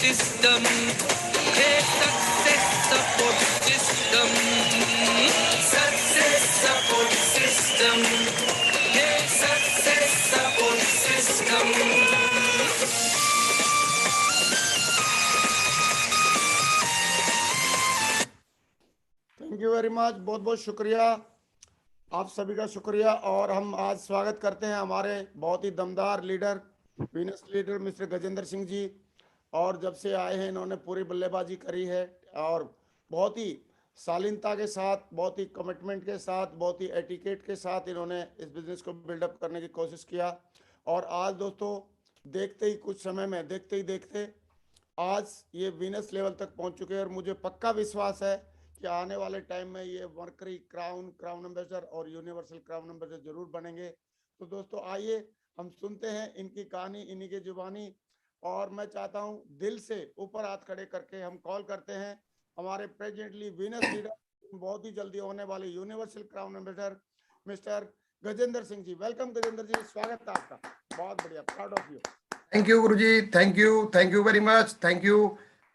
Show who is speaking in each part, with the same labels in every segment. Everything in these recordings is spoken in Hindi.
Speaker 1: system. Hey, success support system. Success support system. Hey, success support system.
Speaker 2: Thank you very much, बहुत बहुत शुक्रिया, आप सभी का शुक्रिया। और हम आज स्वागत करते हैं हमारे बहुत ही दमदार leader, Venus leader mister Gajendra Singh ji. और जब से आए हैं इन्होंने पूरी बल्लेबाजी करी है और बहुत ही शालीनता के साथ, बहुत ही कमिटमेंट के साथ, बहुत ही एटिकेट के साथ इन्होंने इस बिज़नेस को बिल्डअप करने की कोशिश किया। और आज दोस्तों देखते ही कुछ समय में, देखते ही देखते आज ये वीनस लेवल तक पहुंच चुके हैं। और मुझे पक्का विश्वास है कि आने वाले टाइम में ये मरकरी क्राउन एम्बेसडर और यूनिवर्सल क्राउन एम्बेसडर जरूर बनेंगे। तो दोस्तों आइए हम सुनते हैं इनकी कहानी, इन्हीं की जुबानी। और मैं चाहता हूं दिल से ऊपर हाथ खड़े करके हम कॉल करते हैं हमारे प्रेजेंटली वीनस लीडर, बहुत ही जल्दी होने वाले universal crown ambassador mister Gajendra Singh ji. Welcome Gajendra ji, स्वागत है आपका। बहुत बढ़िया, proud of you.
Speaker 3: Thank you गुरुजी, thank you very much, thank you.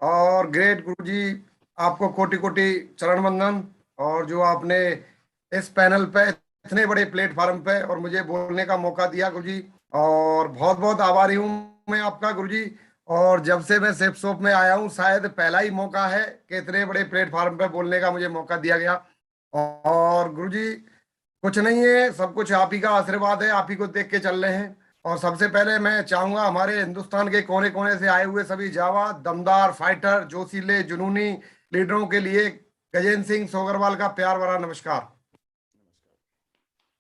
Speaker 3: और ग्रेट गुरुजी, आपको कोटि कोटि चरण वंदन। और जो आपने इस पैनल पे, इतने बड़े प्लेटफॉर्म पे और मुझे बोलने का मौका दिया गुरुजी, और बहुत बहुत आभारी हूँ मैं आपका गुरुजी। और जब से मैं सेफ शॉप में आया हूँ, शायद पहला ही मौका है कि इतने बड़े प्लेटफॉर्म पे बोलने का मुझे मौका दिया गया। और गुरुजी कुछ नहीं है, सब कुछ आप ही का आशीर्वाद है, आप ही को देख के चल रहे हैं। और सबसे पहले मैं चाहूंगा हमारे हिंदुस्तान के कोने कोने से आए हुए सभी जावा दमदार फाइटर, जोशीले जुनूनी लीडरों के लिए गजेंद्र सिंह सोगरवाल का प्यार भरा नमस्कार।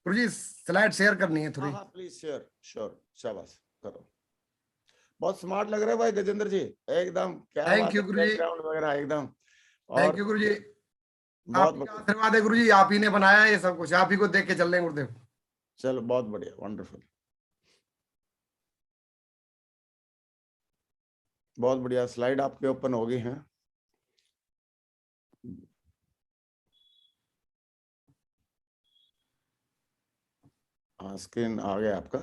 Speaker 3: गुरुजी स्लाइड शेयर करनी है थोड़ी।
Speaker 2: हाँ प्लीज शेयर, श्योर, शाबाश करो। बहुत स्मार्ट लग रहे हैं भाई गजेंद्र जी, एकदम क्या बात है,
Speaker 3: थैंक यू गुरुजी,
Speaker 2: बैकग्राउंड वगैरह एकदम।
Speaker 3: थैंक यू गुरुजी,
Speaker 2: बहुत
Speaker 3: आपका आशीर्वाद है गुरुजी, आप ही ने बनाया ये सब कुछ, आप ही को देख के चल रहे हैं गुरुदेव।
Speaker 2: चलो बहुत बढ़िया, वंडरफुल, बहुत बढ़िया। स्लाइड आपके ओपन हो गई हैं। हाँ स्क्रीन आ गया आपका।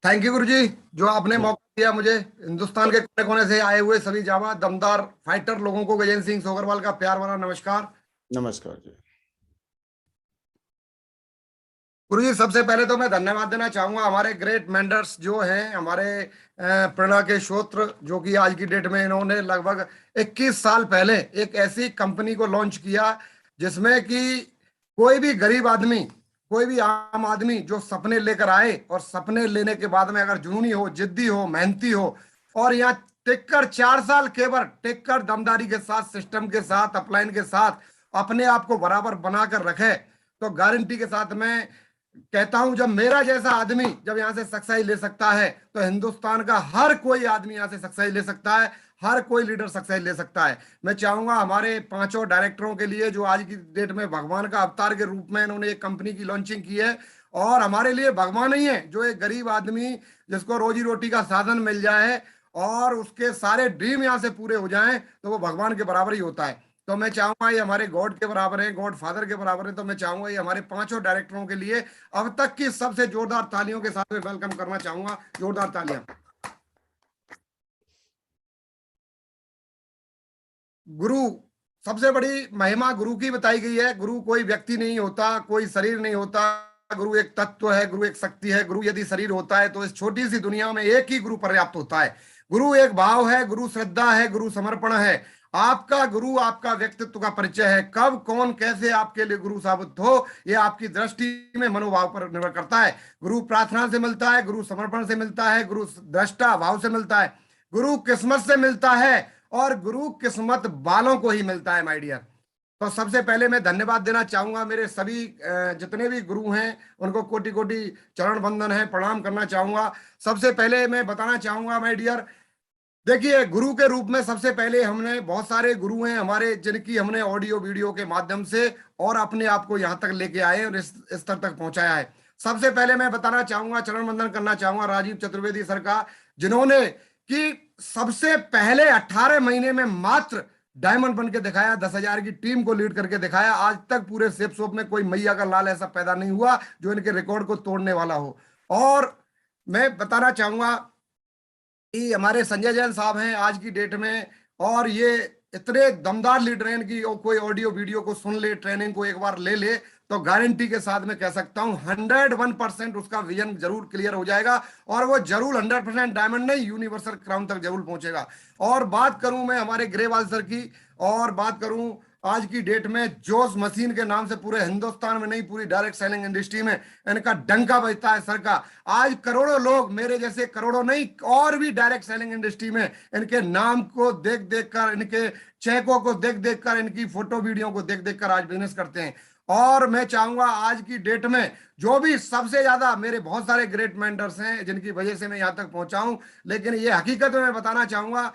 Speaker 3: थैंक यू गुरुजी, जो आपने मौका दिया मुझे। हिंदुस्तान के कोने कोने से आए हुए सभी जावा दमदार फाइटर लोगों को गजेंद्र सिंह सोगरवाल का प्यार भरा नमस्कार।
Speaker 2: नमस्कार जी।
Speaker 3: गुरुजी सबसे पहले तो मैं धन्यवाद देना चाहूंगा हमारे ग्रेट मेंटर्स जो हैं, हमारे प्रेरणा के स्रोत, जो कि आज की डेट में इन्होंने लगभग 21 साल पहले एक ऐसी कंपनी को लॉन्च किया जिसमें कि कोई भी गरीब आदमी, कोई भी आम आदमी जो सपने लेकर आए और सपने लेने के बाद में अगर जुनूनी हो, जिद्दी हो, मेहनती हो और यहाँ टिककर 4 साल केवल टिककर दमदारी के साथ, सिस्टम के साथ, अपलाइन के साथ अपने आप को बराबर बनाकर रखे, तो गारंटी के साथ मैं कहता हूं जब मेरा जैसा आदमी जब यहां से सक्सेस ले सकता है तो हिंदुस्तान का हर कोई आदमी यहां से सक्सेस ले सकता है, हर कोई लीडर सक्सेस ले सकता है। मैं चाहूंगा हमारे पांचों डायरेक्टरों के लिए जो आज की डेट में भगवान का अवतार के रूप में इन्होंने एक कंपनी की लॉन्चिंग की है, और हमारे लिए भगवान ही है, जो एक गरीब आदमी जिसको रोजी रोटी का साधन मिल जाए और उसके सारे ड्रीम यहां से पूरे हो जाएं तो वो भगवान के बराबर ही होता है। तो मैं चाहूंगा ये हमारे गॉड के बराबर है, गॉड फादर के बराबर है। तो मैं चाहूंगा ये हमारे पांचों डायरेक्टरों के लिए अब तक की सबसे जोरदार तालियों के साथ में वेलकम करना चाहूंगा। जोरदार तालियां। गुरु, सबसे बड़ी महिमा गुरु की बताई गई है। गुरु कोई व्यक्ति नहीं होता, कोई शरीर नहीं होता, गुरु एक तत्व है, गुरु एक शक्ति है। गुरु यदि शरीर होता है तो इस छोटी सी दुनिया में एक ही गुरु पर्याप्त होता है। गुरु एक भाव है, गुरु श्रद्धा है, गुरु समर्पण है। आपका गुरु आपका व्यक्तित्व का परिचय है। कब कौन कैसे आपके लिए गुरु साबित हो, यह आपकी दृष्टि में मनोभाव पर निर्भर करता है। गुरु प्रार्थना से मिलता है, गुरु समर्पण से मिलता है, गुरु दृष्टा भाव से मिलता है, गुरु किस्मत से मिलता है, और गुरु किस्मत वालों को ही मिलता है माय डियर। तो सबसे पहले मैं धन्यवाद देना चाहूंगा मेरे सभी जितने भी गुरु हैं, उनको कोटि कोटि चरण वंदन है, प्रणाम करना चाहूंगा। सबसे पहले मैं बताना चाहूंगा माय डियर, देखिए गुरु के रूप में सबसे पहले हमने बहुत सारे गुरु हैं हमारे जिनकी हमने ऑडियो वीडियो के माध्यम से और अपने आप को यहाँ तक लेके आए और इस स्तर तक पहुंचाया है। सबसे पहले मैं बताना चाहूंगा, चरण वंदन करना चाहूंगा राजीव चतुर्वेदी सर का, जिन्होंने कि सबसे पहले 18 महीने में मात्र डायमंड बन के दिखाया, 10,000 की टीम को लीड करके दिखाया। आज तक पूरे सेफ शॉप में कोई मैया का लाल ऐसा पैदा नहीं हुआ जो इनके रिकॉर्ड को तोड़ने वाला हो। और मैं बताना चाहूंगा कि हमारे संजय जैन साहब हैं आज की डेट में, और ये इतने दमदार लीडर हैं कि कोई ऑडियो वीडियो को सुन ले, ट्रेनिंग को एक बार ले ले, तो गारंटी के साथ मैं कह सकता हूं 101% उसका विजन जरूर क्लियर हो जाएगा, और वो जरूर 100% डायमंड नहीं, यूनिवर्सल क्राउन तक जरूर पहुंचेगा। और बात करूं मैं हमारे ग्रेवाल सर की, और बात करूं आज की डेट में जोश मशीन के नाम से पूरे हिंदुस्तान में नहीं, पूरी डायरेक्ट सेलिंग इंडस्ट्री में इनका डंका बजता है सर का। आज करोड़ों लोग, मेरे जैसे करोड़ों नहीं, और भी डायरेक्ट सेलिंग इंडस्ट्री में इनके नाम को देख देख कर, इनके चेकों को देख देख कर, इनकी फोटो वीडियो को देख देख कर आज बिजनेस करते हैं। और मैं चाहूंगा आज की डेट में जो भी सबसे ज्यादा, मेरे बहुत सारे ग्रेट मेंटर्स हैं जिनकी वजह से मैं यहां तक पहुंचा हूं, लेकिन ये हकीकत में मैं बताना चाहूंगा,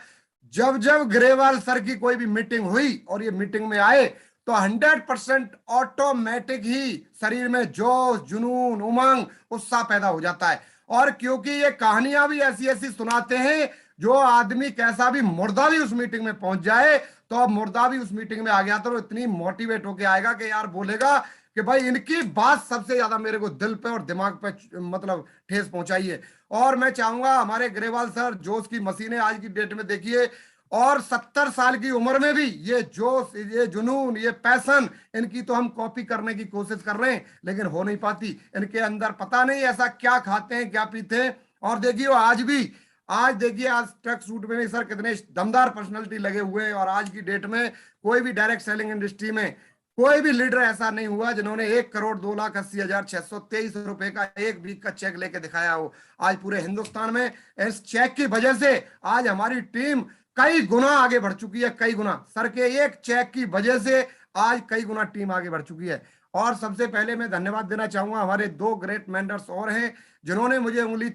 Speaker 3: जब जब ग्रेवाल सर की कोई भी मीटिंग हुई और ये मीटिंग में आए, तो 100% ऑटोमेटिक ही शरीर में जोश, जुनून, उमंग, उत्साह पैदा हो जाता है। और क्योंकि ये कहानियां भी ऐसी ऐसी सुनाते हैं, जो आदमी कैसा भी मुर्दा भी उस मीटिंग में पहुंच जाए, तो अब मुर्दा भी उस मीटिंग में आ गया तो इतनी मोटिवेट होके आएगा कि यार बोलेगा कि भाई इनकी बात सबसे ज्यादा मेरे को दिल पे और दिमाग पे मतलब ठेस पहुंचाई है। और मैं चाहूंगा हमारे ग्रेवाल सर जोश की मशीनें आज की डेट में देखिए, और 70 साल की उम्र में भी ये जोश, ये जुनून, ये पैशन, इनकी तो हम कॉपी करने की कोशिश कर रहे हैं लेकिन हो नहीं पाती। इनके अंदर पता नहीं ऐसा क्या खाते हैं, क्या पीते हैं। और देखिए आज भी, आज देखिए आज ट्रक सूट में भी सर कितने दमदार पर्सनालिटी लगे हुए हैं। और आज की डेट में कोई भी डायरेक्ट सेलिंग इंडस्ट्री में कोई भी लीडर ऐसा नहीं हुआ जिन्होंने 1,02,80,623 रुपए का एक वीक का चेक लेके दिखाया हो। आज पूरे हिंदुस्तान में इस चेक की वजह से आज हमारी टीम कई गुना आगे बढ़ चुकी है, कई गुना। सर के एक चेक की वजह से आज कई गुना टीम आगे बढ़ चुकी है। और सबसे पहले मैं धन्यवाद देना चाहूंगा, हमारे 2 ग्रेट मेंटर्स और हैं जिन्होंने मुझे उंगली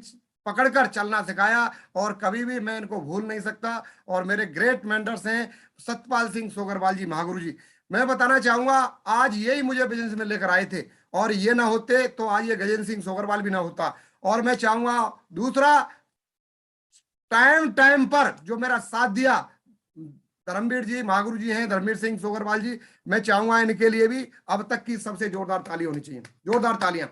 Speaker 3: पकड़कर चलना सिखाया, और कभी भी मैं इनको भूल नहीं सकता। और मेरे ग्रेट मेंटर्स हैं सतपाल सिंह सोगरवाल जी, महागुरु जी। मैं बताना चाहूंगा आज यही मुझे बिजनेस में लेकर आए थे, और ये ना होते तो आज ये गजेंद्र सिंह सोगरवाल भी ना होता। और मैं चाहूंगा दूसरा, टाइम टाइम पर जो मेरा साथ दिया धर्मवीर जी, महागुरु जी हैं, धर्मवीर सिंह सोगरवाल जी, मैं चाहूंगा इनके लिए भी अब तक की सबसे जोरदार ताली होनी चाहिए, जोरदार तालियां।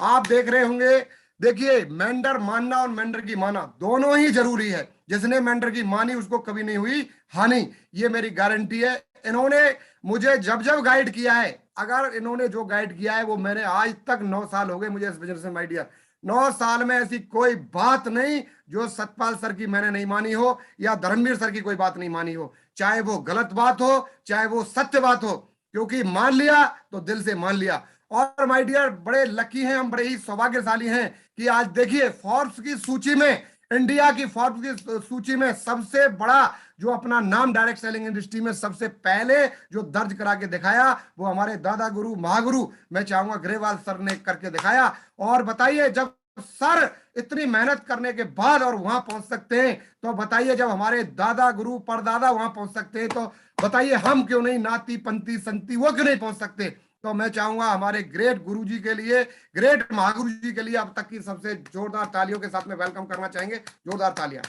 Speaker 3: आप देख रहे होंगे, देखिए मेंटर मानना और मेंटर की माना दोनों ही जरूरी है। जिसने मेंटर की मानी उसको कभी नहीं हुई हानि, ये मेरी गारंटी है। इन्होंने मुझे जब जब गाइड किया है, अगर इन्होंने जो गाइड किया है वो मैंने आज तक 9 साल हो गए मुझे इस बिजनेस में, माय डियर, 9 साल में ऐसी कोई बात नहीं जो सतपाल सर की मैंने नहीं मानी हो, या धर्मवीर सर की कोई बात नहीं मानी हो, चाहे वो गलत बात हो चाहे वो सत्य बात हो, क्योंकि मान लिया तो दिल से मान लिया। और माय डियर, बड़े लकी हैं हम, बड़े ही सौभाग्यशाली हैं कि आज देखिए फोर्ब्स की सूची में, इंडिया की फोर्ब्स की सूची में सबसे बड़ा जो अपना नाम डायरेक्ट सेलिंग इंडस्ट्री में सबसे पहले जो दर्ज करा के दिखाया, वो हमारे दादा गुरु महागुरु, मैं चाहूंगा ग्रेवाल सर ने करके दिखाया। और बताइए, जब सर इतनी मेहनत करने के बाद और वहां पहुंच सकते हैं, तो बताइए जब हमारे दादा गुरु परदादा वहां पहुंच सकते हैं, तो बताइए हम क्यों नहीं, नाती पंथी संती वो क्यों नहीं पहुंच सकते। तो मैं चाहूंगा हमारे ग्रेट गुरुजी के लिए, ग्रेट महागुरु जी के लिए अब तक की सबसे जोरदार तालियों के साथ में वेलकम करना चाहेंगे, जोरदार तालियां।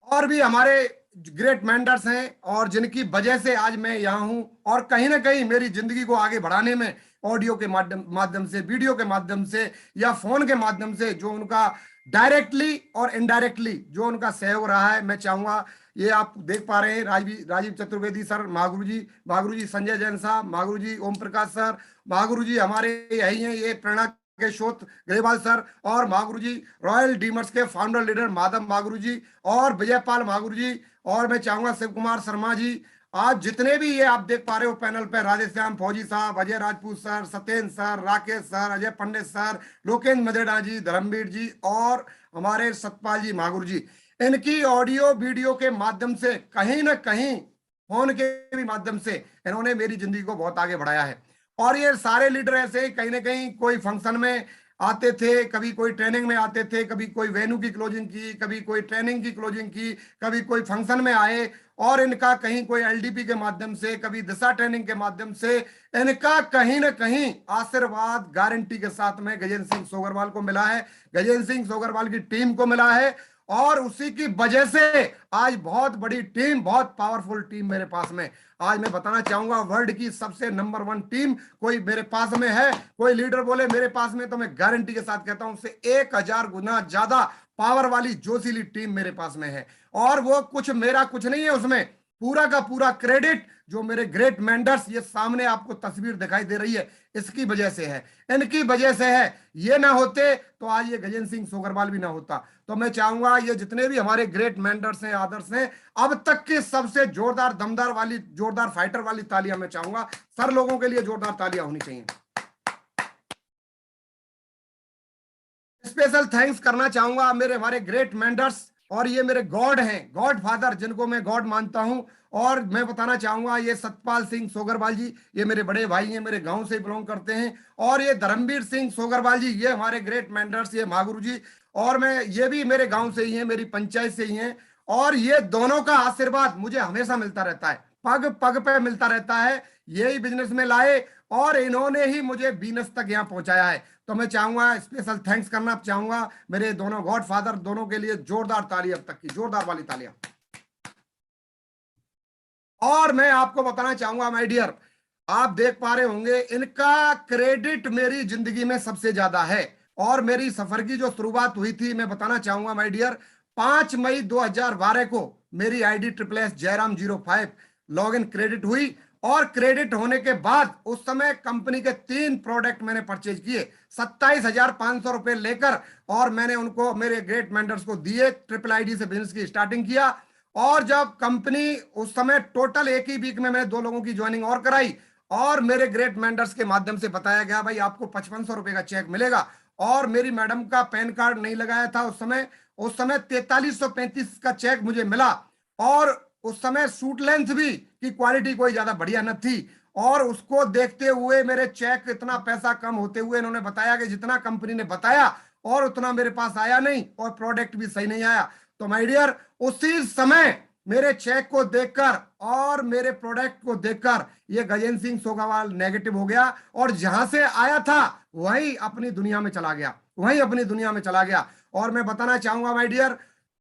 Speaker 3: और भी हमारे ग्रेट मेंटर्स हैं और जिनकी वजह से आज मैं यहाँ हूं, और कहीं ना कहीं मेरी जिंदगी को आगे बढ़ाने में ऑडियो के माध्यम से, वीडियो के माध्यम से या फोन के माध्यम से जो उनका डायरेक्टली और इनडायरेक्टली जो उनका सहयोग रहा है, मैं चाहूंगा ये आप देख पा रहे हैं, राजीव चतुर्वेदी सर, महागुरु जी संजय जैन साहब, महागुरु जी ओम प्रकाश सर, महागुरु जी हमारे यही हैं, ये प्रेरणा के शोत ग्रेवाल सर, और महागुरु जी रॉयल डीमर्स के फाउंडर लीडर माधव महागुरु जी, और विजयपाल महागुरु जी, और मैं चाहूंगा शिव कुमार शर्मा जी। आज जितने भी ये आप देख पा रहे हो पैनल पे, राधेश्याम फौजी साहब, Ajay Rajput sir, Satyendra sir, Rakesh sir, Ajay Pandit sir, Lokendra Madera ji, Dharmveer ji, और हमारे सतपाल जी महागुरु जी, इनकी ऑडियो वीडियो के माध्यम से, कहीं ना कहीं फोन के भी माध्यम से इन्होंने मेरी जिंदगी को बहुत आगे बढ़ाया है। और ये सारे लीडर ऐसे कहीं ना कहीं कोई फंक्शन में आते थे, कभी कोई ट्रेनिंग में आते थे, कभी कोई वेन्यू की क्लोजिंग की, कभी कोई ट्रेनिंग की क्लोजिंग की, कभी कोई फंक्शन में आए, और इनका कहीं कोई एलडीपी के माध्यम से, कभी दिशा ट्रेनिंग के माध्यम से, इनका कहीं ना कहीं आशीर्वाद गारंटी के साथ में गजेंद्र सिंह सोगरवाल को मिला है, गजेंद्र सिंह सोगरवाल की टीम को मिला है। और उसी की वजह से आज बहुत बड़ी टीम, बहुत पावरफुल टीम मेरे पास में, आज मैं बताना चाहूंगा वर्ल्ड की सबसे नंबर 1 टीम कोई मेरे पास में है। कोई लीडर बोले मेरे पास में, तो मैं गारंटी के साथ कहता हूं उससे 1000 गुना ज्यादा पावर वाली जोशीली टीम मेरे पास में है। और वो कुछ मेरा कुछ नहीं है, उसमें पूरा का पूरा क्रेडिट जो मेरे ग्रेट मेंटर्स, ये सामने आपको तस्वीर दिखाई दे रही है, इसकी वजह से है, इनकी वजह से है। ये ना होते तो आज ये गजेंद्र सिंह सोगरवाल भी ना होता। तो मैं चाहूंगा ये जितने भी हमारे ग्रेट मेंटर्स हैं, आदर्श हैं, अब तक की सबसे जोरदार दमदार वाली, जोरदार फाइटर वाली तालियां मैं चाहूंगा। सर लोगों के लिए जोरदार तालियां होनी चाहिए। स्पेशल थैंक्स करना चाहूंगा मेरे हमारे ग्रेट मेंटर्स, और ये मेरे गॉड हैं, गॉड फादर, जिनको मैं गॉड मानता हूं। और मैं बताना चाहूंगा ये सतपाल सिंह सोगरवाल जी, ये मेरे बड़े भाई हैं, मेरे गांव से बिलोंग करते हैं। और ये धर्मवीर सिंह सोगरवाल जी, ये हमारे ग्रेट मेंटर्स, ये महागुरु जी, और मैं ये भी मेरे गांव से ही हैं, मेरी पंचायत से ही हैं। और ये दोनों का आशीर्वाद मुझे हमेशा मिलता रहता है, पग पग पे मिलता रहता है। यही बिजनेस में लाए और इन्होंने ही मुझे बीनस तक यहाँ पहुंचाया है। तो मैं चाहूंगा स्पेशल थैंक्स करना चाहूंगा मेरे दोनों गॉड फादर, दोनों के लिए जोरदार ताली, अब तक की जोरदार वाली तालियां। और मैं आपको बताना चाहूंगा माय डियर, आप देख पा रहे होंगे इनका क्रेडिट मेरी जिंदगी में सबसे ज्यादा है। और मेरी सफर की जो शुरुआत हुई थी, मैं बताना चाहूंगा माय डियर, 5 मई 2012 को मेरी ID SSS Jairam 05 log in credit हुई। और क्रेडिट होने के बाद उस समय कंपनी के 3 प्रोडक्ट मैंने परचेज किए 27,500 रुपए लेकर, और मैंने उनको मेरे ग्रेट मेंटर्स को दिए। ट्रिपल आईडी से बिजनेस की स्टार्टिंग किया। और जब कंपनी उस समय टोटल एक ही वीक में मैंने 2 लोगों की ज्वाइनिंग और कराई, और मेरे ग्रेट मेंटर्स के माध्यम से बताया गया भाई आपको 5500 रुपए का चेक मिलेगा। और मेरी मैडम का पैन कार्ड नहीं लगाया था उस समय 4335 का चेक मुझे मिला। और उस समय सूट लेंथ भी की क्वालिटी कोई ज्यादा बढ़िया न थी। और उसको देखते हुए मेरे चेक इतना पैसा कम होते हुए इन्होंने बताया कि जितना कंपनी ने बताया और उतना मेरे पास आया नहीं, और प्रोडक्ट भी सही नहीं आया। तो माय डियर, उसी समय मेरे चेक को देखकर और मेरे प्रोडक्ट को देखकर ये गजेंद्र सिंह सोगरवाल नेगेटिव हो गया, और जहां से आया था वही अपनी दुनिया में चला गया, वही अपनी दुनिया में चला गया। और मैं बताना चाहूंगा माय डियर,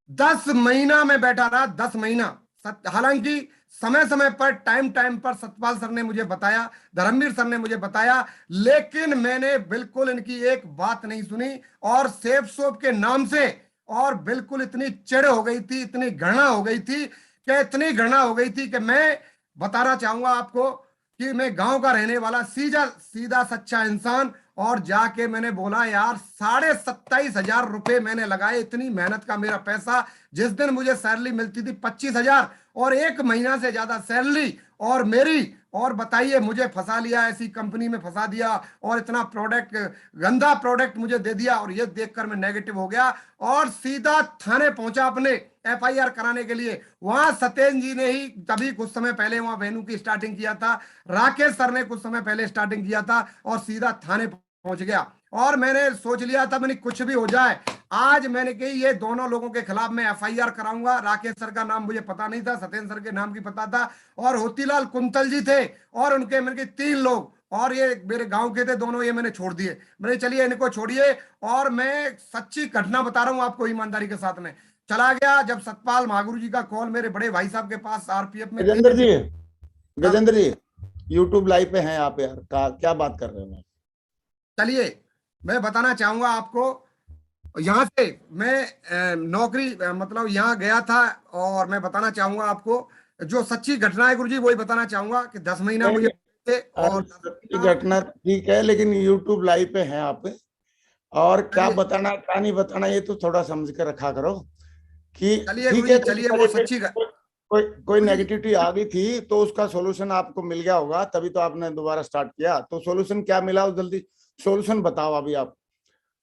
Speaker 3: 10 महीना में बैठा रहा, 10 महीना। हालांकि समय समय पर टाइम टाइम पर सतपाल सर ने मुझे बताया, धर्मवीर सर ने मुझे बताया, लेकिन मैंने बिल्कुल इनकी एक बात नहीं सुनी। और सेफ सोप के नाम से और बिल्कुल इतनी चिढ़ हो गई थी, इतनी घृणा हो गई थी कि इतनी घृणा हो गई थी कि मैं बताना चाहूंगा आपको कि मैं गांव का रहने वाला सीधा सीधा सच्चा इंसान, और जाके मैंने बोला यार 27,500 रुपए मैंने लगाए, इतनी मेहनत का मेरा पैसा। जिस दिन मुझे सैलरी मिलती थी 25,000 और 1 महीना से ज्यादा सैलरी, और मेरी, और बताइए मुझे फंसा लिया, ऐसी कंपनी में फंसा दिया, और इतना प्रोडक्ट, गंदा प्रोडक्ट मुझे दे दिया। और ये देखकर मैं नेगेटिव हो गया और सीधा थाने पहुंचा अपने FIR कराने के लिए। वहां सत्येंद्र जी ने ही तभी कुछ समय पहले वहां वेन्यू की स्टार्टिंग किया था, राकेश सर ने कुछ समय पहले स्टार्टिंग किया था, और सीधा थाने पहुंच गया। और मैंने सोच लिया था मैंने कुछ भी हो जाए, आज मैंने कही ये दोनों लोगों के खिलाफ मैं FIR कराऊंगा। राकेश सर का नाम मुझे पता नहीं था, सत्येंद्र सर के नाम की पता था, और होतीलाल कुंतल जी थे, और उनके मैंने 3 लोग, और ये मेरे गांव के थे दोनों, ये मैंने छोड़ दिए। मैंने चलिए इनको छोड़िए, और मैं सच्ची घटना बता रहा हूं आपको ईमानदारी के साथ में। चला गया जब सतपाल महागुरु जी का कॉल मेरे बड़े भाई साहब के पास RPF में
Speaker 2: गजेंद्र जी, गजेंद्र जी YouTube लाइव पे हैं आप यार, क्या बात कर रहे हो?
Speaker 3: चलिए मैं बताना चाहूंगा आपको, यहाँ से मैं नौकरी मतलब यहाँ गया था, और मैं बताना चाहूंगा आपको जो सच्ची घटना है गुरुजी, वही बताना चाहूंगा कि 10 महीना मुझे थे, और
Speaker 2: सच्ची घटना ठीक है, लेकिन YouTube लाइव पे हैं आप, और क्या बताना क्या नहीं बताना ये तो थोड़ा समझ कर रखा करो कि
Speaker 3: चलिए
Speaker 2: ठीक
Speaker 3: गुरुजी,
Speaker 2: है।
Speaker 3: चलिए वो सच्ची
Speaker 2: कोई नेगेटिविटी आ गई थी तो उसका सॉल्यूशन आपको मिल गया होगा, तभी तो आपने दोबारा स्टार्ट किया। तो सॉल्यूशन क्या मिला, जल्दी सॉल्यूशन बताओ अभी आप।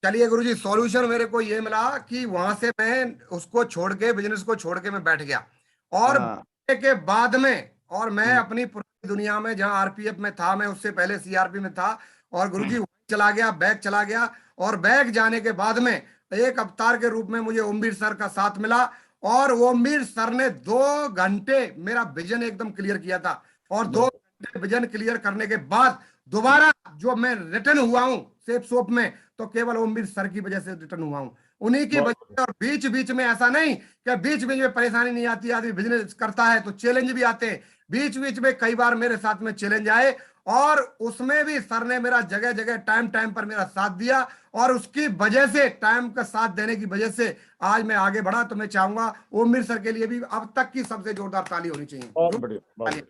Speaker 3: चलिए गुरुजी, सॉल्यूशन मेरे को ये मिला कि वहां से मैं उसको छोड़ के, बिजनेस को छोड़ के मैं बैठ गया, और
Speaker 2: हाँ।
Speaker 3: के बाद में, और मैं अपनी पुरानी दुनिया में जहां RPF में था, मैं उससे पहले CRP में था, और गुरुजी वहीं चला गया, बैग चला गया। और बैग जाने के बाद में एक अवतार के रूप में मुझे ओमवीर सर का साथ मिला, और ओमवीर सर ने 2 घंटे मेरा विजन एकदम क्लियर किया था। और 2 घंटे विजन क्लियर करने के बाद दोबारा जो मैं रिटर्न हुआ हूं सेफ सोप में, तो केवल ओमवीर सर की वजह से रिटर्न हुआ हूँ, उन्हीं की
Speaker 2: बहुत
Speaker 3: वजह से। और बीच बीच में ऐसा नहीं कि बीच बीच में परेशानी नहीं आती, आदमी बिजनेस करता है तो चैलेंज भी आते हैं। बीच बीच में कई बार मेरे साथ में चैलेंज आए, और उसमें भी सर ने मेरा जगह जगह टाइम टाइम पर मेरा साथ दिया, और उसकी वजह से, टाइम का साथ देने की वजह से आज मैं आगे बढ़ा। तो मैं चाहूंगा ओमवीर सर के लिए भी अब तक की सबसे जोरदार ताली होनी चाहिए।
Speaker 2: बहुत बढ़िया, बहुत बढ़िया।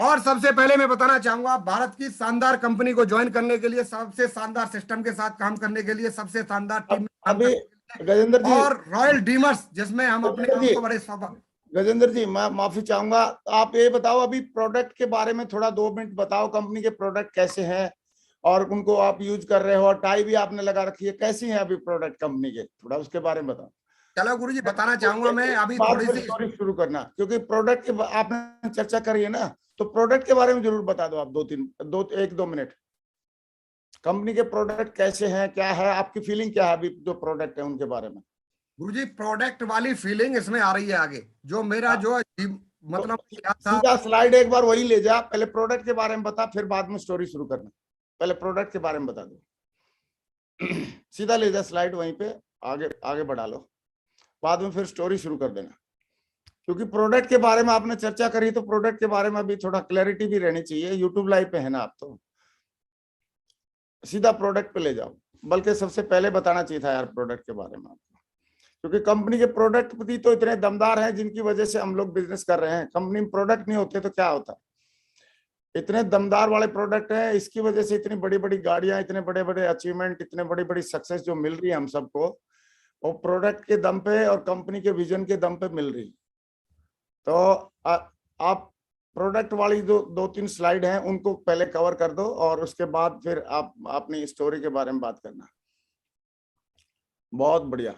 Speaker 3: और सबसे पहले मैं बताना चाहूंगा, भारत की शानदार कंपनी को ज्वाइन करने के लिए, सबसे शानदार सिस्टम के साथ काम करने के लिए, सबसे शानदार टीम में काम
Speaker 2: अभी
Speaker 3: करने के
Speaker 2: गजेंद्र
Speaker 3: लिए,
Speaker 2: जी,
Speaker 3: और रॉयल डीमर्स जिसमें हम अपने
Speaker 2: गजेंद्र
Speaker 3: आप
Speaker 2: जी,
Speaker 3: को बड़े
Speaker 2: गजेंद्र जी, मैं माफी चाहूंगा, आप ये बताओ अभी प्रोडक्ट के बारे में थोड़ा 2 मिनट बताओ, कंपनी के प्रोडक्ट कैसे हैं और उनको आप यूज कर रहे हो, और टाई भी आपने लगा रखी है, कैसी है अभी प्रोडक्ट कंपनी के, थोड़ा उसके बारे में बताओ।
Speaker 3: चलो गुरु जी बताना चाहूंगा मैं अभी
Speaker 2: बाद
Speaker 3: थोड़ी
Speaker 2: में
Speaker 3: सी।
Speaker 2: स्टोरी शुरू करना, क्योंकि प्रोडक्ट के आपने चर्चा करी है ना, तो प्रोडक्ट के बारे में जरूर बता दो आप, 1-2 मिनट। कंपनी के प्रोडक्ट कैसे हैं, क्या है आपकी फीलिंग, क्या है अभी जो प्रोडक्ट है उनके बारे में।
Speaker 3: गुरुजी प्रोडक्ट वाली फीलिंग इसमें आ रही है आगे, जो मेरा
Speaker 2: हाँ,
Speaker 3: जो
Speaker 2: तो
Speaker 3: मतलब क्या था।
Speaker 2: सीधा स्लाइड एक बार वही ले जा, पहले प्रोडक्ट के बारे में बता, फिर बाद में स्टोरी शुरू करना। पहले प्रोडक्ट के बारे में बता दो, सीधा ले जा स्लाइड वहीं पे, आगे आगे बढ़ा लो, बाद में फिर स्टोरी शुरू कर देना। क्योंकि प्रोडक्ट के बारे में आपने चर्चा करी, तो प्रोडक्ट के बारे में अभी थोड़ा क्लैरिटी भी रहनी चाहिए। यूट्यूब लाइव पे है ना आप, तो सीधा प्रोडक्ट पे ले जाओ। बल्कि सबसे पहले बताना चाहिए था यार प्रोडक्ट के बारे में आपको, क्योंकि कंपनी के प्रोडक्ट भी तो इतने दमदार हैं जिनकी वजह से हम लोग बिजनेस कर रहे हैं। कंपनी में प्रोडक्ट नहीं होते तो क्या होता, इतने दमदार वाले प्रोडक्ट हैं, इसकी वजह से इतनी बड़ी बड़ी गाड़ियां, इतने बड़े बड़े अचीवमेंट, इतने बड़ी बड़ी सक्सेस जो मिल रही है हम सबको, वो प्रोडक्ट के दम पे और कंपनी के विजन के दम पे मिल रही। तो आप प्रोडक्ट वाली जो 2-3 स्लाइड हैं उनको पहले कवर कर दो, और उसके बाद फिर आप अपनी स्टोरी के बारे में बात करना। बहुत बढ़िया,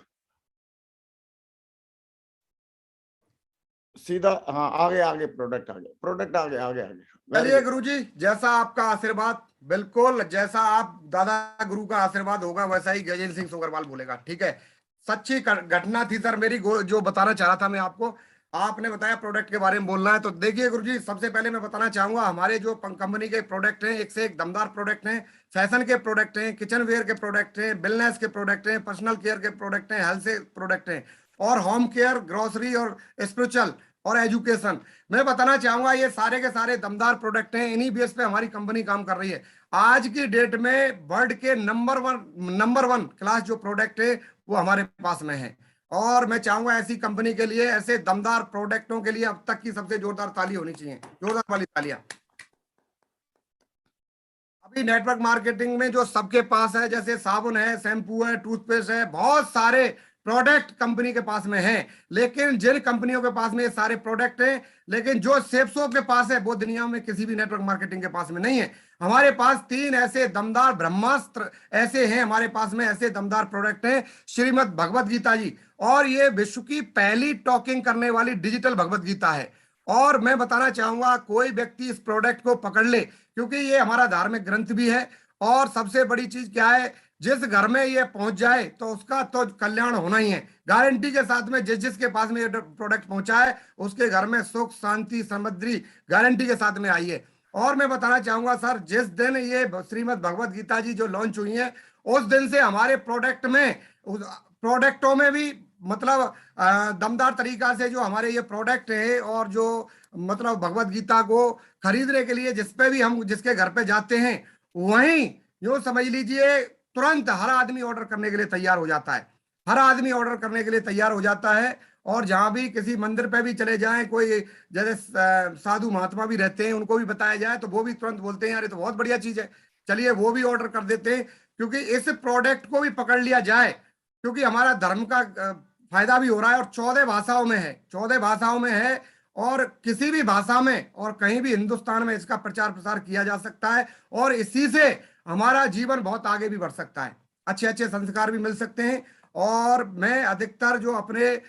Speaker 2: सीधा, हाँ आगे आगे, प्रोडक्ट आगे, प्रोडक्ट आगे आगे आगे।
Speaker 3: चलिए गुरुजी, जैसा आपका आशीर्वाद, बिल्कुल जैसा आप दादा गुरु का आशीर्वाद होगा वैसा ही गजेंद्र सिंह सोगरवाल बोलेगा, ठीक है। सच्ची घटना थी सर मेरी, जो बताना चाह रहा था मैं आपको। आपने बताया प्रोडक्ट के बारे में बोलना है, तो देखिए गुरुजी, सबसे पहले मैं बताना चाहूंगा, हमारे जो कंपनी के प्रोडक्ट हैं, एक से एक दमदार प्रोडक्ट हैं। फैशन के प्रोडक्ट हैं, किचन वेयर के प्रोडक्ट हैं, वेलनेस के प्रोडक्ट हैं, पर्सनल केयर के प्रोडक्ट हैं, हेल्थ से प्रोडक्ट हैं, और होम केयर, ग्रोसरी और स्पिरिचुअल और एजुकेशन। मैं बताना चाहूंगा ये सारे के सारे दमदार प्रोडक्ट हैं, इन्हीं बेस पे हमारी कंपनी काम कर रही है। आज की डेट में वर्ल्ड के नंबर वन क्लास जो प्रोडक्ट है वो हमारे पास में है। और मैं चाहूंगा ऐसी कंपनी के लिए, ऐसे दमदार प्रोडक्टों के लिए अब तक की सबसे जोरदार ताली होनी चाहिए, जोरदार वाली तालियां। अभी नेटवर्क मार्केटिंग में जो सबके पास है, जैसे साबुन है, शैम्पू है, टूथपेस्ट है, बहुत सारे प्रोडक्ट कंपनी के पास में हैं। लेकिन जिन कंपनियों के पास में ये सारे प्रोडक्ट हैं, लेकिन जो सेप्सो के पास है वो दुनिया में किसी भी नेटवर्क मार्केटिंग के पास में नहीं है। हमारे पास 3 ऐसे दमदार ब्रह्मास्त्र ऐसे हैं, हमारे पास में ऐसे दमदार प्रोडक्ट हैं, श्रीमद् भगवत गीता जी। और ये विश्व की पहली टॉकिंग करने वाली डिजिटल भगवत गीता है। और मैं बताना चाहूंगा, कोई व्यक्ति इस प्रोडक्ट को पकड़ ले, क्योंकि ये हमारा धार्मिक ग्रंथ भी है। और सबसे बड़ी चीज क्या है, जिस घर में ये पहुंच जाए तो उसका तो कल्याण होना ही है। गारंटी के साथ में जिसके पास में ये प्रोडक्ट पहुंचा है उसके घर में सुख शांति समृद्धि गारंटी के साथ में आई है। और मैं बताना चाहूंगा सर, जिस दिन ये श्रीमद् भगवत गीता जी जो लॉन्च हुई है, उस दिन से हमारे प्रोडक्टों में भी मतलब दमदार तरीका से जो हमारे ये प्रोडक्ट है, और जो मतलब भगवत गीता को खरीदने के लिए जिस पे भी हम जिसके घर पे जाते हैं, वहीं यूं समझ लीजिए तुरंत हर आदमी ऑर्डर करने के लिए तैयार हो जाता है। हर आदमी ऑर्डर करने के लिए तैयार हो जाता है। और जहां भी किसी मंदिर पे भी चले जाएं, कोई जैसे साधु महात्मा भी रहते हैं, उनको भी बताया जाए तो वो भी तुरंत बोलते हैं यार ये तो बहुत बढ़िया चीज है, चलिए वो भी ऑर्डर कर देते हैं। क्योंकि इस प्रोडक्ट को भी पकड़ लिया जाए, क्योंकि हमारा धर्म का फायदा भी हो रहा है, और 14 भाषाओं में है, 14 भाषाओं में है। और किसी भी भाषा में और कहीं भी हिंदुस्तान में इसका प्रचार प्रसार किया जा सकता है, और इसी से हमारा जीवन बहुत आगे भी बढ़ सकता है, अच्छे अच्छे संस्कार भी मिल सकते हैं। और मैं अधिकतर जो अपने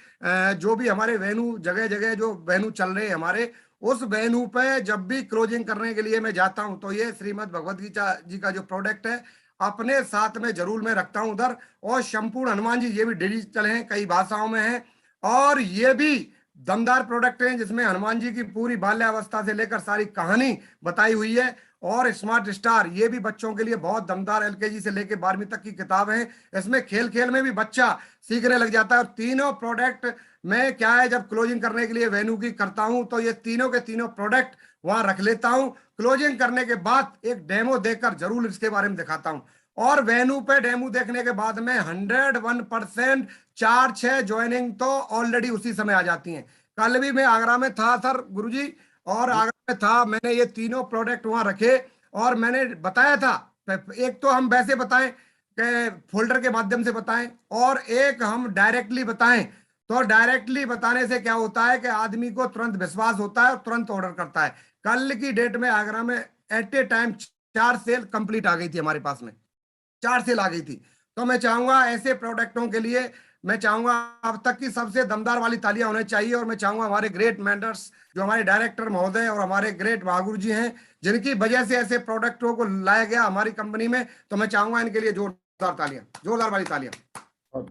Speaker 3: जो भी हमारे वेन्यू, जगह जगह जो वेन्यू चल रहे हैं हमारे, उस वेन्यू पे जब भी क्लोजिंग करने के लिए मैं जाता हूं, तो ये श्रीमद् भगवत गीता जी का जो प्रोडक्ट है अपने साथ में जरूर मैं रखता हूं उधर। और संपूर्ण हनुमान जी ये भी डिजिटल हैं, कई भाषाओं में हैं। और ये भी दमदार प्रोडक्ट हैं जिसमें हनुमान जी की पूरी बाल्यावस्था से लेकर सारी कहानी बताई हुई है। और स्मार्ट स्टार ये भी बच्चों के लिए बहुत दमदार, एलकेजी से लेकर 12वीं तक की किताब है। इसमें खेल खेल में भी बच्चा सीखने लग जाता है। और तीनों प्रोडक्ट में क्या है, जब क्लोजिंग करने के लिए वेन्यू की करता हूं तो ये तीनों के तीनों प्रोडक्ट वहां रख लेता हूं। क्लोजिंग करने के बाद एक डेमो देकर जरूर इसके बारे में दिखाता हूं। और वेन्यू पे डेमो देखने के बाद में 101% 4-6 ज्वाइनिंग तो ऑलरेडी उसी समय आ जाती हैं। कल भी मैं आगरा में था सर गुरुजी, और आगरा में था, मैंने ये तीनों प्रोडक्ट वहां रखे और मैंने बताया था। एक तो हम वैसे बताएं कि फोल्डर के माध्यम से बताएं, और एक हम डायरेक्टली बताएं। तो डायरेक्टली बताने से क्या होता है कि आदमी को तुरंत विश्वास होता है और तुरंत ऑर्डर करता है। कल की डेट में आगरा में at a time 4 sale complete आ गई थी हमारे पास में, 4 सेल आ गई थी। तो मैं चाहूंगा ऐसे प्रोडक्टों के लिए, मैं चाहूंगा अब तक की सबसे दमदार वाली तालियां होनी चाहिए। और मैं चाहूंगा हमारे ग्रेट मेंटर्स, जो हमारे डायरेक्टर महोदय और हमारे ग्रेट महागुरु जी हैं, जिनकी वजह से ऐसे प्रोडक्टों को लाया गया हमारी कंपनी में, तो मैं चाहूंगा इनके लिए जोरदार तालियां, जोरदार वाली तालियां।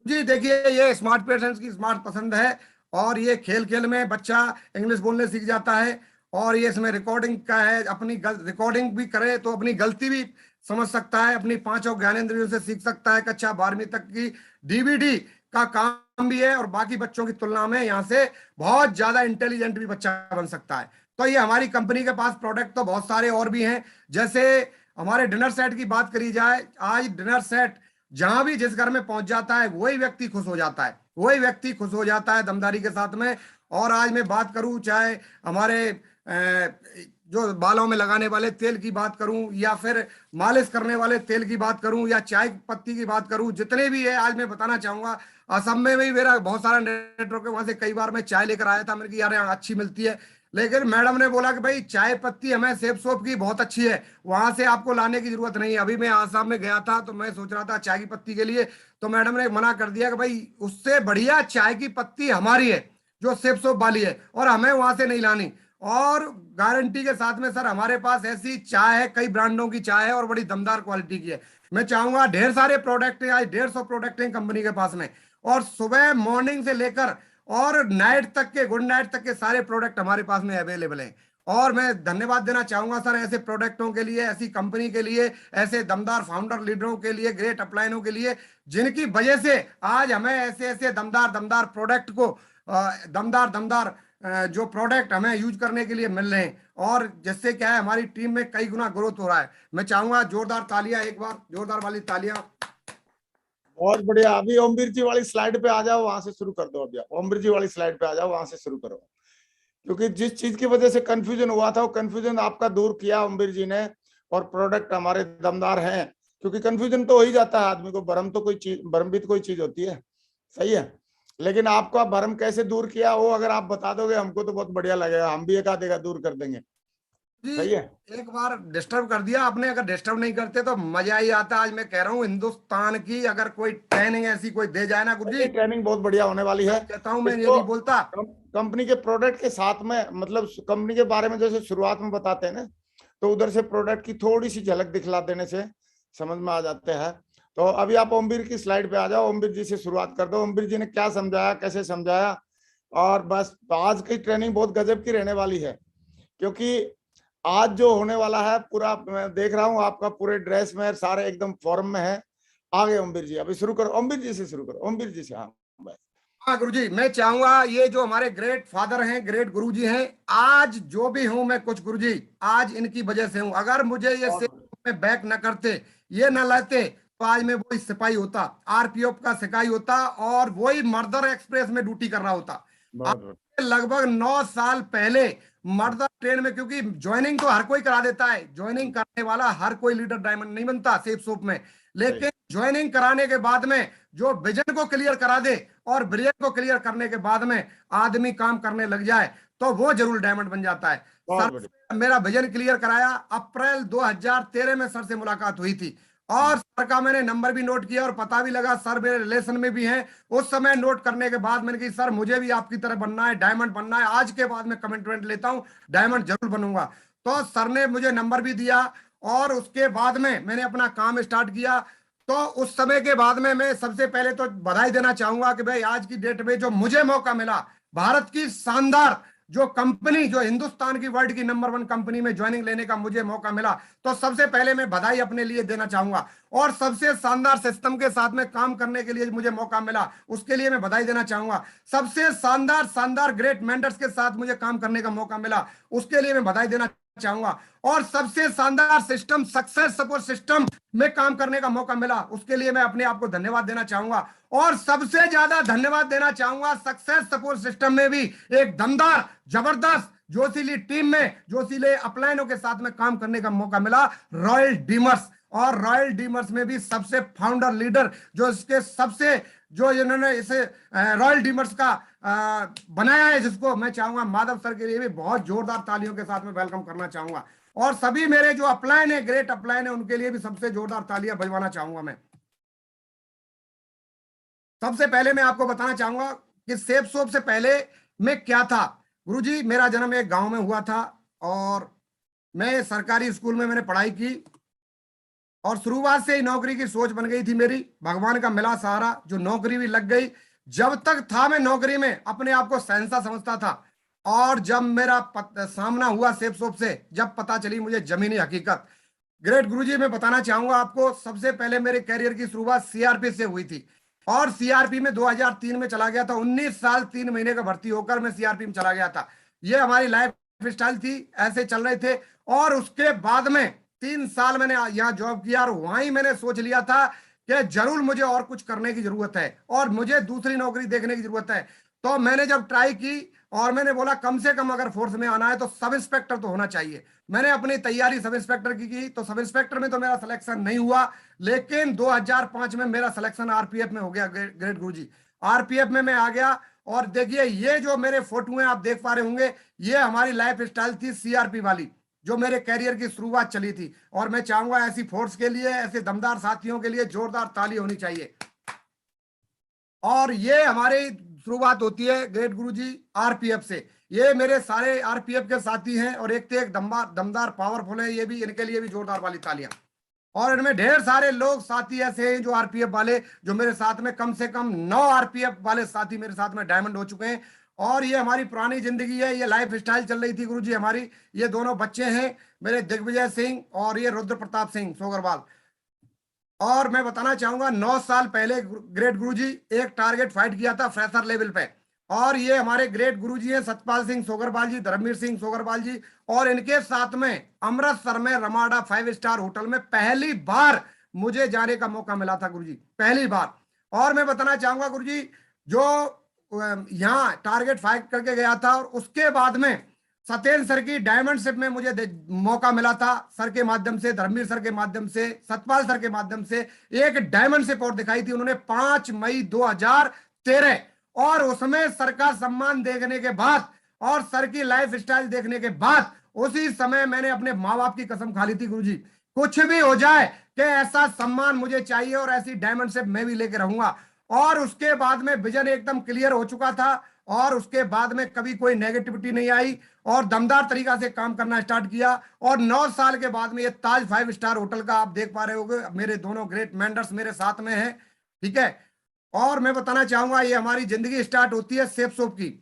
Speaker 3: जी देखिए, ये स्मार्ट पेशेंट्स की स्मार्ट पसंद है, और ये खेल खेल में बच्चा इंग्लिश बोलने सीख जाता है। और ये इसमें रिकॉर्डिंग का है, अपनी रिकॉर्डिंग भी करे तो अपनी गलती भी समझ सकता है, अपनी 5 ज्ञानेंद्रियों से सीख सकता है। कक्षा 12वीं तक की डीवीडी का काम भी है, और बाकी बच्चों की तुलना में यहाँ से बहुत ज्यादा इंटेलिजेंट भी बच्चा बन सकता है। तो ये हमारी कंपनी के पास प्रोडक्ट तो बहुत सारे और भी हैं। जैसे हमारे डिनर सेट की बात करी जाए, आज डिनर सेट जहां भी जिस घर में पहुंच जाता है वही व्यक्ति खुश हो जाता है, वही व्यक्ति खुश हो जाता है दमदारी के साथ में। और आज मैं बात करूं, चाहे हमारे जो बालों में लगाने वाले तेल की बात करूं, या फिर मालिश करने वाले तेल की बात करूं, या चाय पत्ती की बात करूं, जितने भी है आज मैं बताना चाहूंगा। असम में भी मेरा बहुत सारा नेटवर्क है, वहां से कई बार मैं चाय लेकर आया था, मैंने कहा यार यहाँ अच्छी मिलती है। लेकिन मैडम ने बोला कि भाई चाय पत्ती हमें सेब सोप की बहुत अच्छी है, वहां से आपको लाने की जरूरत नहीं है। अभी मैं आसाम में गया था तो मैं सोच रहा था चाय की पत्ती के लिए, तो मैडम ने मना कर दिया कि भाई उससे बढ़िया चाय की पत्ती हमारी है जो सेब सोप वाली है, और हमें वहां से नहीं लानी। और गारंटी के साथ में सर हमारे पास ऐसी चाय है, कई ब्रांडों की चाय है और बड़ी दमदार क्वालिटी की है। मैं चाहूंगा, ढेर सारे प्रोडक्ट हैं, आज 150 प्रोडक्ट हैं कंपनी के पास में, और सुबह मॉर्निंग से लेकर और नाइट तक के, गुड नाइट तक के सारे प्रोडक्ट हमारे पास में अवेलेबल हैं। और मैं धन्यवाद देना चाहूंगा सर ऐसे प्रोडक्टों के लिए, ऐसी कंपनी के लिए, ऐसे दमदार फाउंडर लीडरों के लिए, ग्रेट अपलाइनों के लिए, जिनकी वजह से आज हमें ऐसे ऐसे दमदार दमदार प्रोडक्ट को दमदार दमदार जो प्रोडक्ट हमें यूज करने के लिए मिल रहे हैं, और जिससे क्या है हमारी टीम में कई गुना ग्रोथ हो रहा है। मैं चाहूंगा जोरदार तालियां, एक बार जोरदार वाली तालियां।
Speaker 2: बहुत बढ़िया। अभी ओमवीर जी वाली स्लाइड पे आ जाओ, वहां से शुरू कर दो। अभी ओमवीर जी वाली स्लाइड पे आ जाओ, वहां से शुरू करो। क्योंकि जिस चीज की वजह से कंफ्यूजन हुआ था वो कंफ्यूजन आपका दूर किया ओमवीर जी ने, और प्रोडक्ट हमारे दमदार हैं। क्योंकि कंफ्यूजन तो हो ही जाता है आदमी को, भ्रम तो कोई चीज, भ्रम भी तो कोई चीज होती है, सही है। लेकिन आपका भ्रम कैसे दूर किया वो अगर आप बता दोगे हमको तो बहुत बढ़िया लगेगा, हम भी एक आधेगा दूर कर देंगे।
Speaker 3: जी
Speaker 2: सही है।
Speaker 3: एक बार डिस्टर्ब कर दिया आपने, अगर डिस्टर्ब नहीं करते तो मजा ही आता। आज मैं कह रहा हूँ हिंदुस्तान की अगर कोई ट्रेनिंग ऐसी कोई दे जाए ना गुरु जी,
Speaker 2: ट्रेनिंग बहुत बढ़िया होने वाली है।
Speaker 3: कहता हूँ मैं ये
Speaker 2: इसको
Speaker 3: नहीं बोलता।
Speaker 2: कंपनी के प्रोडक्ट के साथ में, मतलब कंपनी के बारे में जैसे शुरुआत में बताते हैं ना, तो उधर से प्रोडक्ट की थोड़ी सी झलक दिखला देने से समझ में आ जाते हैं। तो अभी आप ओमवीर की स्लाइड पे आ जाओ, ओमवीर जी से शुरुआत कर दो। ओमवीर जी ने क्या समझाया, कैसे समझाया, और बस आज की ट्रेनिंग बहुत गजब की रहने वाली है। क्योंकि आज जो होने वाला है पूरा, मैं देख रहा हूँ आपका पूरे ड्रेस में सारे एकदम फॉर्म में है। आगे ओमवीर जी, अभी शुरू करो, ओमवीर जी से शुरू करो, ओमवीर जी से। हाँ बस।
Speaker 3: हाँ गुरुजी, मैं चाहूंगा ये जो हमारे ग्रेट फादर हैं, ग्रेट गुरुजी हैं, आज जो भी हूं मैं कुछ गुरुजी आज इनकी वजह से हूं। अगर मुझे ये में बैक न करते, ये न लाते, तो आज मैं वही सिपाही होता, आरपीएफ का सिपाही होता, और वही मर्दर एक्सप्रेस में ड्यूटी कर रहा होता। आज से लगभग 9 साल पहले मर्दर ट्रेन में, क्योंकि ज्वाइनिंग तो हर कोई करा देता है, ज्वाइनिंग करने वाला हर कोई लीडर डायमंड नहीं बनता सेफ सोप में, लेकिन ज्वाइनिंग कराने के बाद में जो विजन को क्लियर करा दे और ब्रेन को क्लियर करने के बाद में आदमी काम करने लग जाए तो वो जरूर डायमंड बन जाता है। सर से मेरा विजन क्लियर कराया, अप्रैल 2013 में सर से मुलाकात हुई थी, और सर का मैंने नंबर भी नोट किया और पता भी लगा, सर मेरे रिलेशन में भी हैं। उस समय नोट करने के बाद मैंने कहा सर मुझे भी आपकी तरह बनना है, डायमंड बनना है। आज के बाद में कमिटमेंट लेता हूं, डायमंड जरूर बनूंगा। तो सर ने मुझे नंबर भी दिया, और उसके बाद में मैंने अपना काम स्टार्ट किया। तो उस समय के बाद में मैं सबसे पहले तो बधाई देना चाहूंगा कि भाई आज की डेट में जो मुझे मौका मिला भारत की शानदार जो कंपनी, जो हिंदुस्तान की वर्ल्ड की नंबर 1 कंपनी में ज्वाइनिंग लेने का मुझे मौका मिला, तो सबसे पहले मैं बधाई अपने लिए देना चाहूंगा। और सबसे शानदार सिस्टम के साथ में काम करने के लिए मुझे मौका मिला, उसके लिए मैं बधाई देना चाहूंगा। सबसे शानदार शानदार ग्रेट मेंटर्स के साथ मुझे काम करने का मौका मिला, उसके लिए मैं बधाई देना चाहूंगा। और सबसे शानदार सिस्टम, सक्सेस सपोर्ट सिस्टम में काम करने का मौका मिला, उसके लिए मैं अपने आप को धन्यवाद देना चाहूंगा। और सबसे ज्यादा धन्यवाद देना चाहूंगा सक्सेस सपोर्ट सिस्टम में भी एक दमदार जबरदस्त जोशीली टीम में, जोशीले अपलाइनों के साथ में काम करने का मौका मिला, रॉयल डीमर्स। और रॉयल डीमर्स में भी सबसे फाउंडर लीडर जो इसके सबसे, जो इन्होंने इसे रॉयल डीमर्स का बनाया है, जिसको मैं चाहूंगा माधव सर के लिए भी बहुत जोरदार तालियों के साथ में वेलकम करना चाहूंगा। और सभी मेरे जो अपलाइन है, ग्रेट अपलाइन है, उनके लिए भी सबसे जोरदार तालियां बजवाना चाहूंगा। मैं सबसे पहले मैं आपको बताना चाहूंगा कि सेफ सोप से पहले मैं क्या था। गुरुजी, मेरा जन्म एक गांव में हुआ था और मैं सरकारी स्कूल में मैंने पढ़ाई की और शुरुआत से ही नौकरी की सोच बन गई थी मेरी। भगवान का मिला सहारा, जो नौकरी भी लग गई। जब तक था मैं नौकरी में अपने आप को शहंशाह समझता था, और जब मेरा सामना हुआ सेफ सोप से, जब पता चली मुझे जमीनी हकीकत। ग्रेट गुरुजी, मैं बताना चाहूंगा आपको, सबसे पहले मेरे कैरियर की शुरुआत सीआरपी से हुई थी और सीआरपी में 2003 में चला गया था। 19 साल 3 महीने का भर्ती होकर मैं सीआरपी में चला गया था। ये हमारी लाइफ स्टाइल थी, ऐसे चल रहे थे। और उसके बाद में 3 साल मैंने यहाँ जॉब किया और वहीं मैंने सोच लिया था कि जरूर मुझे और कुछ करने की जरूरत है और मुझे दूसरी नौकरी देखने की जरूरत है। तो मैंने जब ट्राई की और मैंने बोला कम से कम अगर फोर्स में आना है तो सब इंस्पेक्टर तो होना चाहिए। मैंने अपनी तैयारी सब इंस्पेक्टर की तो सब इंस्पेक्टर में तो मेरा सिलेक्शन नहीं हुआ, लेकिन 2005 में मेरा सिलेक्शन आरपीएफ में हो गया। ग्रेट गुरुजी, आरपीएफ में मैं आ गया। और देखिए, ये जो मेरे फोटो हैं आप देख पा रहे होंगे, ये हमारी लाइफ स्टाइल थी सीआरपी वाली, जो मेरे कैरियर की शुरुआत चली थी। और मैं चाहूंगा ऐसी फोर्स के लिए, ऐसे दमदार साथियों के लिए जोरदार ताली होनी चाहिए। और ये हमारी शुरुआत होती है ग्रेट गुरुजी आरपीएफ से। ये मेरे सारे आरपीएफ के साथी हैं और एक से एक दमदार पावरफुल है, ये भी, इनके लिए भी जोरदार वाली तालियां। और इनमें ढेर सारे लोग साथी ऐसे हैं जो आरपीएफ वाले, जो मेरे साथ में कम से कम 9 आरपीएफ वाले साथी मेरे साथ में डायमंड हो चुके हैं। और ये हमारी पुरानी जिंदगी है, ये लाइफ स्टाइल चल रही थी गुरुजी हमारी। ये दोनों बच्चे हैं मेरे, दिग्विजय सिंह और ये रुद्र प्रताप सिंह सोगरवाल। और मैं बताना चाहूंगा 9 साल पहले ग्रेट गुरुजी एक टारगेट फाइट किया था फ्रेशर लेवल पे। और ये हमारे ग्रेट गुरुजी हैं सतपाल सिंह सोगरवाल जी, धर्मवीर सिंह सोगरवाल जी। और इनके साथ में अमृतसर में रमाडा 5 स्टार होटल में पहली बार मुझे जाने का मौका मिला था गुरुजी, पहली बार। और मैं बताना चाहूंगा गुरुजी, जो यहाँ टारगेट फाइट करके गया था और उसके बाद में सत्येंद्र सर की डायमंड शिप में मुझे मौका मिला था, सर के माध्यम से, धर्मवीर सर के माध्यम से, सतपाल सर के माध्यम से एक डायमंड शिप और दिखाई थी उन्होंने 5 मई 2013। और उसमें सर का सम्मान देखने के बाद और सर की लाइफ स्टाइल देखने के बाद उसी समय मैंने अपने माँ बाप की कसम खा ली थी गुरुजी, कुछ भी हो जाए कि ऐसा सम्मान मुझे चाहिए और ऐसी डायमंड शिप मैं भी लेके रहूंगा। और उसके बाद में विजन एकदम क्लियर हो चुका था और उसके बाद में कभी कोई नेगेटिविटी नहीं आई और दमदार तरीका से काम करना स्टार्ट किया। और 9 साल के बाद में ये ताज 5 स्टार होटल का आप देख पा रहे होंगे, मेरे दोनों ग्रेट मेंटर्स मेरे साथ में हैं, ठीक है। और मैं बताना चाहूंगा ये हमारी जिंदगी स्टार्ट होती है सेफ सोप की।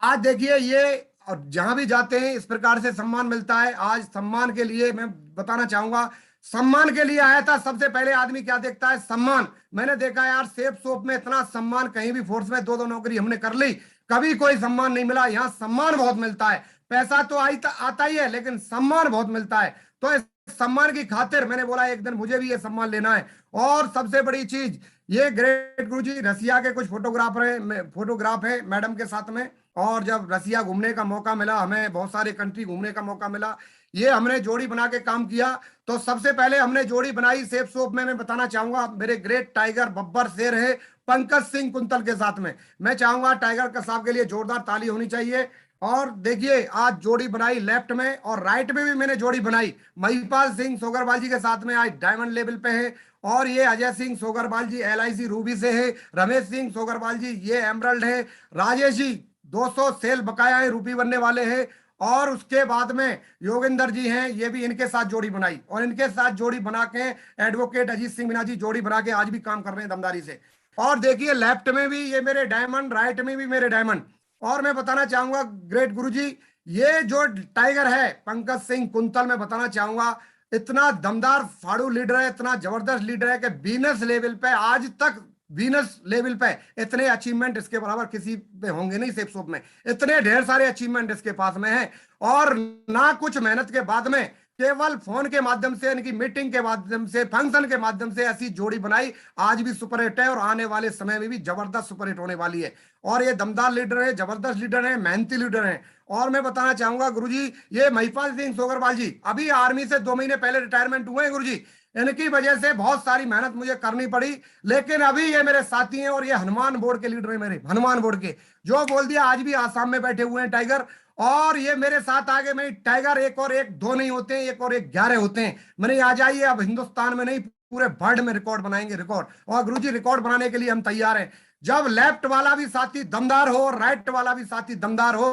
Speaker 3: आज देखिए ये, और जहां भी जाते हैं इस प्रकार से सम्मान मिलता है। आज सम्मान के लिए मैं बताना चाहूंगा, सम्मान के लिए आया था। सबसे पहले आदमी क्या देखता है? सम्मान। मैंने देखा यार सेफ सोप में इतना सम्मान कहीं भी, फोर्स में 2-2 नौकरी हमने कर ली, कभी कोई सम्मान नहीं मिला। यहाँ सम्मान बहुत मिलता है, पैसा तो आता ही है लेकिन सम्मान बहुत मिलता है। तो इस सम्मान की खातिर मैंने बोला एक दिन मुझे भी ये सम्मान लेना है। और सबसे बड़ी चीज, ये ग्रेट गुरुजी रसिया के कुछ फोटोग्राफ है मैडम के साथ में। और जब रसिया घूमने का मौका मिला, हमें बहुत सारे कंट्री घूमने का मौका मिला, ये हमने जोड़ी बना के काम किया। तो सबसे पहले हमने जोड़ी बनाई सेफ सोप में, मैं बताना चाहूंगा मेरे ग्रेट टाइगर बब्बर शेर है पंकज सिंह कुंतल के साथ में। मैं चाहूंगा टाइगर का साहब के लिए जोरदार ताली होनी चाहिए। और देखिए आज जोड़ी बनाई लेफ्ट में, और राइट में भी मैंने जोड़ी बनाई महिपाल सिंह सोगरवाल जी के साथ में, आज डायमंड लेवल पे है। और ये अजय सिंह सोगरवाल जी LIC रूबी से है, रमेश सिंह सोगरवाल जी ये एमरल्ड है, राजेश जी 200 सेल बकाया है, रूपी बनने वाले हैं। और उसके बाद में योगेंद्र जी हैं, ये भी इनके साथ जोड़ी बनाई और इनके साथ जोड़ी बना के एडवोकेट अजीत सिंह मीना जी जोड़ी बना के आज भी काम कर रहे हैं दमदारी से। और देखिए लेफ्ट में भी ये मेरे डायमंड, राइट में भी मेरे डायमंड। और मैं बताना चाहूंगा ग्रेट गुरुजी, ये जो टाइगर है पंकज सिंह कुंतल, मैं बताना चाहूंगा इतना दमदार फाड़ू लीडर है, इतना जबरदस्त लीडर है कि वीनस लेवल पे आज तक, वीनस लेवल पे इतने अचीवमेंट इसके बराबर किसी पे होंगे नहीं सेफ सोप में। इतने ढेर सारे अचीवमेंट इसके पास में हैं और ना कुछ मेहनत के बाद में केवल फोन के माध्यम से, इनकी मीटिंग के माध्यम से, फंक्शन के माध्यम से ऐसी जोड़ी बनाई, आज भी सुपर हिट है और आने वाले समय में भी जबरदस्त सुपर हिट होने वाली है। और ये दमदार लीडर है, जबरदस्त लीडर है, मेहनती लीडर है। और मैं बताना चाहूंगा गुरुजी, ये महिपाल सिंह सोगरवाल जी अभी आर्मी से 2 महीने पहले रिटायरमेंट हुए हैं गुरुजी। इनकी वजह से बहुत सारी मेहनत मुझे करनी पड़ी, लेकिन अभी ये मेरे साथी हैं और ये हनुमान बोर्ड के लीडर हैं, मेरे हनुमान बोर्ड के। जो बोल दिया, आज भी आसाम में बैठे हुए हैं टाइगर, और ये मेरे साथ आगे में टाइगर एक और एक 2 नहीं होते हैं, एक और एक 11 होते हैं। मैंने आ जाइए, अब हिंदुस्तान में नहीं पूरे वर्ल्ड में रिकॉर्ड बनाएंगे, रिकॉर्ड। और गुरुजी रिकॉर्ड बनाने के लिए हम तैयार हैं। जब लेफ्ट वाला भी साथी दमदार हो, राइट वाला भी साथी दमदार हो,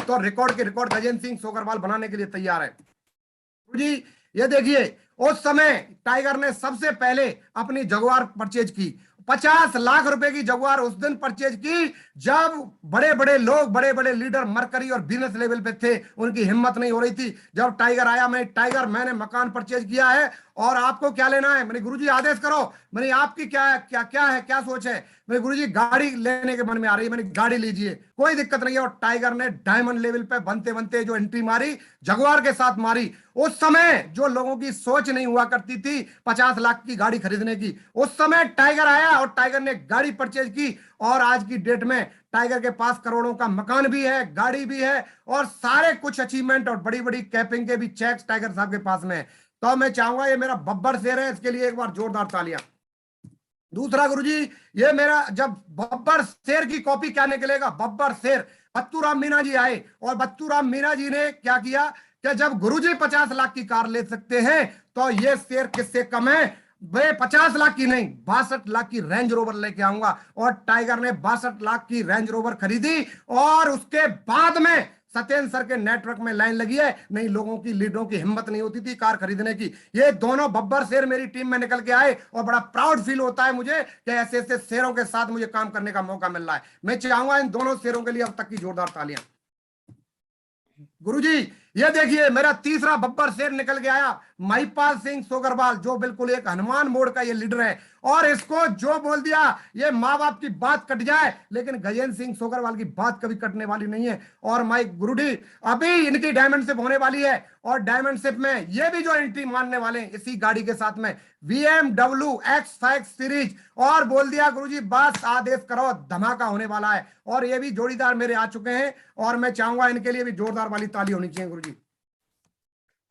Speaker 3: तो रिकॉर्ड के रिकॉर्ड गजेंद्र सिंह सोगरवाल बनाने के लिए तैयार है गुरुजी। ये देखिए उस समय टाइगर ने सबसे पहले अपनी जगुआर परचेज की, 50 लाख रुपए की जगुआर उस दिन परचेज की जब बड़े बड़े लोग, बड़े बड़े लीडर मरकरी और बिजनेस लेवल पे थे, उनकी हिम्मत नहीं हो रही थी। जब टाइगर आया, मैंने मकान परचेज किया है और आपको क्या लेना है? मैंने गुरुजी आदेश करो। मैंने आपकी क्या क्या क्या है, क्या सोच है? मेरे गुरुजी गाड़ी लेने के मन में आ रही है, मैंने गाड़ी लीजिए, कोई दिक्कत नहीं है। और टाइगर ने डायमंड लेवल पे बनते बनते जो एंट्री मारी, जगुआर के साथ मारी। उस समय जो लोगों की सोच नहीं हुआ करती थी 50 लाख की गाड़ी खरीदने की, उस समय टाइगर आया और टाइगर ने गाड़ी परचेज की। और आज की डेट में टाइगर के पास करोड़ों का मकान भी है, गाड़ी भी है और सारे कुछ अचीवमेंट और बड़ी बड़ी कैपिंग के भी चेक्स टाइगर साहब के पास में है। तो मैं चाहूंगा, ये मेरा बब्बर शेर है, इसके लिए एक बार जोरदार तालियां। दूसरा गुरुजी, ये मेरा जब बब्बर शेर की कॉपी क्या निकलेगा, बब्बर शेर, बत्तूराम मीना जी आए और बत्तूराम मीना जी ने क्या किया कि जब गुरुजी 50 लाख की कार ले सकते हैं तो ये शेर किससे कम है? वे 50 लाख की नहीं, 62 लाख की रेंज रोवर लेके आऊंगा। और टाइगर ने 62 लाख की रेंज रोवर खरीदी और उसके बाद में सत्येंद्र सर के नेटवर्क में लाइन लगी है। नहीं, लोगों की, लीडरों की हिम्मत नहीं होती थी कार खरीदने की। ये दोनों बब्बर शेर मेरी टीम में निकल के आए और बड़ा प्राउड फील होता है मुझे कि ऐसे ऐसे शेरों के साथ मुझे काम करने का मौका मिल रहा है। मैं चाहूंगा इन दोनों शेरों के लिए अब तक की जोरदार तालियां। गुरुजी ये देखिए, मेरा तीसरा बब्बर शेर निकल के आया, महिपाल सिंह सोगरवाल, जो बिल्कुल एक हनुमान मोड़ का ये लीडर है। और इसको जो बोल दिया, ये माँ बाप की बात कट जाए, लेकिन गजेंद्र सिंह सोगरवाल की बात कभी कटने वाली नहीं है। और माई गुरुजी अभी इनकी डायमंड शिप होने वाली है और डायमंड शिप में ये भी जो एंट्री मारने वाले हैं इसी गाड़ी के साथ में, BMW X5 सीरीज। और बोल दिया गुरुजी बस आदेश करो, धमाका होने वाला है। और ये भी जोड़ीदार मेरे आ चुके हैं और मैं चाहूंगा इनके लिए भी जोरदार वाली ताली होनी चाहिए गुरुजी।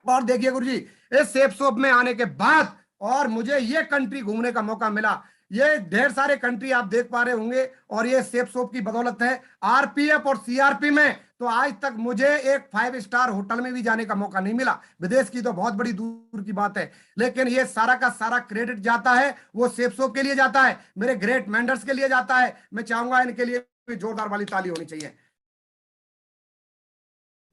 Speaker 3: और देखिए गुरुजी, इस सेफ शॉप में आने के बाद और मुझे ये कंट्री घूमने का मौका मिला। ये ढेर सारे कंट्री आप देख पा रहे होंगे और ये सेफ शॉप की बदौलत है। RPF और CRP में तो आज तक मुझे एक 5 स्टार होटल में भी जाने का मौका नहीं मिला। विदेश की तो बहुत बड़ी दूर की बात है, लेकिन ये सारा का सारा क्रेडिट जाता है वो सेफ शॉप के लिए जाता है, मेरे ग्रेट मेंटर्स के लिए जाता है। मैं चाहूंगा इनके लिए भी जोरदार वाली ताली होनी चाहिए।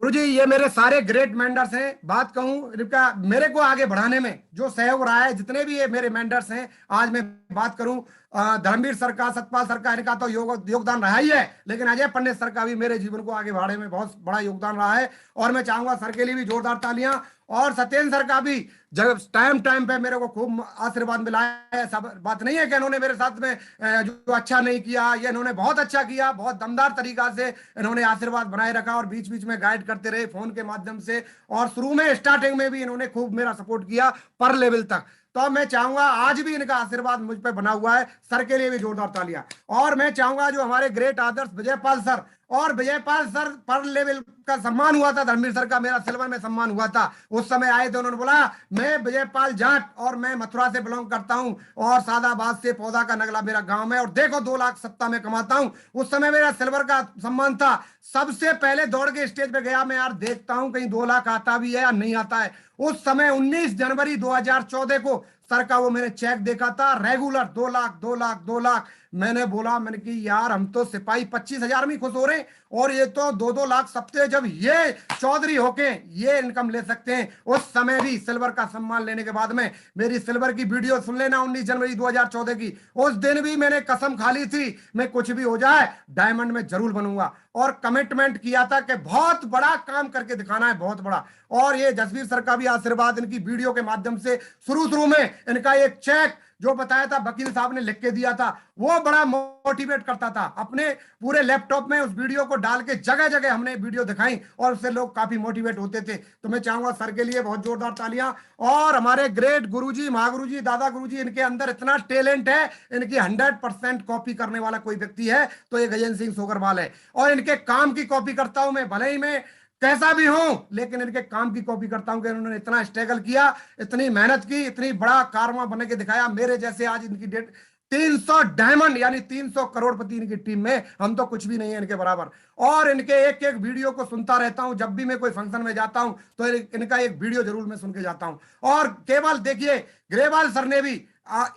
Speaker 3: गुरुजी ये मेरे सारे ग्रेट मेंटर्स हैं। बात कहूं इनका मेरे को आगे बढ़ाने में जो सहयोग रहा है, जितने भी ये मेरे मेंटर्स हैं, आज मैं बात करूं धर्मवीर सर का, सतपाल सर का, इनका तो योगदान रहा ही है, लेकिन अजय पंडित सर का भी मेरे जीवन को आगे बढ़ाने में बहुत बड़ा योगदान रहा है। और मैं चाहूंगा सर के लिए भी जोरदार तालियां। और सत्येंद्र सर का भी जब टाइम पे मेरे को खूब आशीर्वाद मिला है। सब बात नहीं है कि इन्होंने मेरे साथ में जो अच्छा नहीं किया, ये इन्होंने बहुत अच्छा किया, बहुत दमदार तरीका से इन्होंने आशीर्वाद बनाए रखा और बीच बीच में गाइड करते रहे फोन के माध्यम से। और शुरू में स्टार्टिंग में भी इन्होंने खूब मेरा सपोर्ट किया पर लेवल तक। तो मैं चाहूंगा आज भी इनका आशीर्वाद मुझ पे बना हुआ है, सर के लिए भी जोरदार तालियां। और मैं चाहूंगा जो हमारे ग्रेट आदर्श विजयपाल सर, और विजयपाल सर पर लेवल का सम्मान हुआ था, धर्मवीर सर का मेरा सिल्वर में सम्मान हुआ था। उस समय आए थे, उन्होंने बोला मैं विजयपाल जाट और मैं मथुरा से बिलोंग करता हूं और सादाबाद से पौधा का नगला मेरा गांव है और देखो 2 लाख सप्ताह में कमाता हूं। उस समय मेरा सिल्वर का सम्मान था। सबसे पहले दौड़ के स्टेज पे गया मैं, यार देखता हूं कहीं 2 लाख आता भी है या नहीं आता है। उस समय 19 जनवरी 2014 को सर का वो मैंने चेक देखा था रेगुलर 2 लाख 2 लाख 2 लाख। मैंने बोला, मैंने कि यार हम तो सिपाही 25,000 में खुश हो रहे हैं और ये तो 2-2 लाख सप्ते जब ये चौधरी होके ये इनकम ले सकते हैं। उस समय भी सिल्वर का सम्मान लेने के बाद में मेरी सिल्वर की वीडियो सुन लेना 19 जनवरी 2014 की। उस दिन भी मैंने कसम खा ली थी मैं कुछ भी हो जाए डायमंड में जरूर बनूंगा और कमिटमेंट किया था कि बहुत बड़ा काम करके दिखाना है, बहुत बड़ा। और ये जसवीर सर का भी आशीर्वाद इनकी वीडियो के माध्यम से शुरू में इनका एक चेक जो बताया था वकील साहब ने लिख के दिया था वो बड़ा मोटिवेट करता था। अपने पूरे लैपटॉप में उस वीडियो को डाल के जगह जगह हमने वीडियो दिखाई और उससे लोग काफी मोटिवेट होते थे। तो मैं चाहूंगा सर के लिए बहुत जोरदार तालियां। और हमारे ग्रेट गुरुजी, महागुरुजी, दादा गुरुजी, इनके अंदर इतना टैलेंट है, इनकी 100% कॉपी करने वाला कोई व्यक्ति है तो ये गजेंद्र सिंह सोगरवाल है। और इनके काम की कॉपी करता हूं मैं, भले ही मैं कैसा भी हूं लेकिन इनके काम की कॉपी करता हूं कि उन्होंने इतना स्ट्रगल किया, इतनी मेहनत की, इतनी बड़ा कारवा बने के दिखाया। मेरे जैसे आज इनकी डेट 300 डायमंड यानी 300 करोड़पति इनकी टीम में, हम तो कुछ भी नहीं है इनके बराबर। और इनके एक एक वीडियो को सुनता रहता हूं, जब भी मैं कोई फंक्शन में जाता हूं तो इनका एक वीडियो जरूर मैं सुन के जाता हूं। और केवल देखिए ग्रेवाल सर ने भी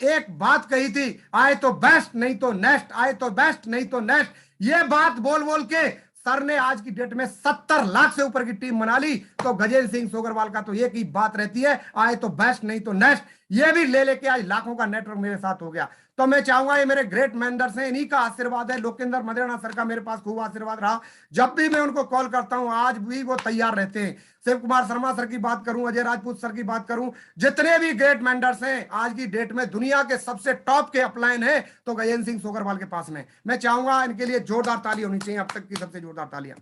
Speaker 3: एक बात कही थी, आए तो बेस्ट नहीं तो नेक्स्ट, आए तो बेस्ट नहीं तो नेक्स्ट। ये बात बोल बोल के सर ने आज की डेट में 70 लाख से ऊपर की टीम बना ली। तो गजेंद्र सिंह सोगरवाल का तो एक ही बात रहती है, आए तो बेस्ट नहीं तो नेक्स्ट। ये भी ले लेके आज लाखों का नेटवर्क मेरे साथ हो गया। तो मैं चाहूंगा ये मेरे ग्रेट मेंटर्स हैं, इन्हीं का आशीर्वाद है। लोकेंद्र मदेरणा सर का मेरे पास खूब आशीर्वाद रहा, जब भी मैं उनको कॉल करता हूं आज भी वो तैयार रहते हैं। शिव कुमार शर्मा सर की बात करूं, अजय राजपूत सर की बात करूं, जितने भी ग्रेट मेंटर्स हैं आज की डेट में दुनिया के सबसे टॉप के अपलाइन है तो गजेंद्र सिंह सोगरवाल के पास में। मैं चाहूंगा इनके लिए जोरदार ताली होनी चाहिए, अब तक की सबसे जोरदार तालियां।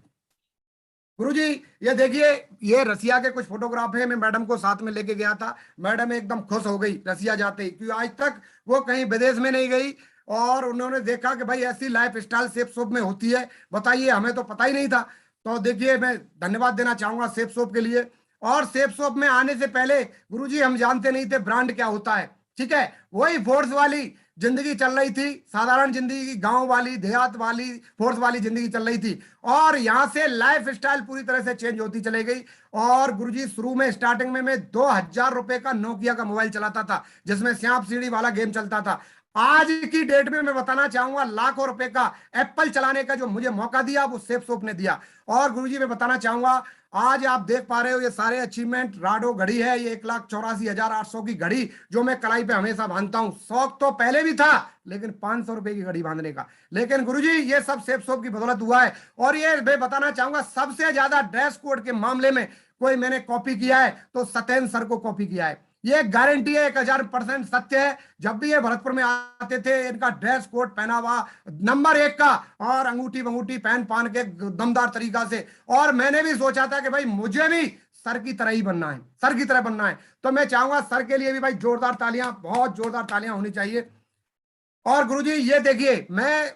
Speaker 3: गुरुजी ये देखिए, ये रसिया के कुछ फोटोग्राफ है, मैं मैडम को साथ में लेके गया था, मैडम एकदम खुश हो गई रसिया जाते ही, क्योंकि आज तक वो कहीं विदेश में नहीं गई और उन्होंने देखा कि भाई ऐसी लाइफ स्टाइल सेफ शॉप में होती है। बताइए, हमें तो पता ही नहीं था। तो देखिए मैं धन्यवाद देना चाहूंगा सेफ शॉप के लिए। और सेफ शॉप में आने से पहले गुरुजी हम जानते नहीं थे ब्रांड क्या होता है, ठीक है। वही फोर्स वाली जिंदगी चल रही थी, साधारण जिंदगी, गांव वाली, देहात वाली, फोर्स वाली जिंदगी चल रही थी। और यहां से लाइफ स्टाइल पूरी तरह से चेंज होती चली गई। और गुरुजी शुरू में स्टार्टिंग में मैं 2000 रुपए का नोकिया का मोबाइल चलाता था जिसमें सांप सीढ़ी वाला गेम चलता था। आज की डेट में मैं बताना चाहूंगा लाखों रुपए का एप्पल चलाने का जो मुझे मौका दिया वो सेफ शॉप ने दिया। और गुरुजी मैं बताना चाहूंगा आज आप देख पा रहे हो ये सारे अचीवमेंट, राडो घड़ी है, ये 1,84,800 की घड़ी जो मैं कलाई पे हमेशा बांधता हूं। शौक तो पहले भी था लेकिन 500 रुपए की घड़ी बांधने का, लेकिन गुरुजी ये सब सेफ शॉप की बदौलत हुआ है। और ये मैं बताना चाहूंगा सबसे ज्यादा ड्रेस कोड के मामले में कोई मैंने कॉपी किया है तो सत्येंद्र सर को कॉपी किया है। ये गारंटी है, 1000% सत्य है। जब भी ये भरतपुर में आते थे इनका ड्रेस कोड पहना हुआ नंबर 1 का और अंगूठी बंगूठी पहन के दमदार तरीका से। और मैंने भी सोचा था कि भाई मुझे भी सर की तरह ही बनना है, सर की तरह बनना है। तो मैं चाहूंगा सर के लिए भी भाई जोरदार तालियां, बहुत जोरदार तालियां होनी चाहिए। और गुरुजी ये देखिए, मैं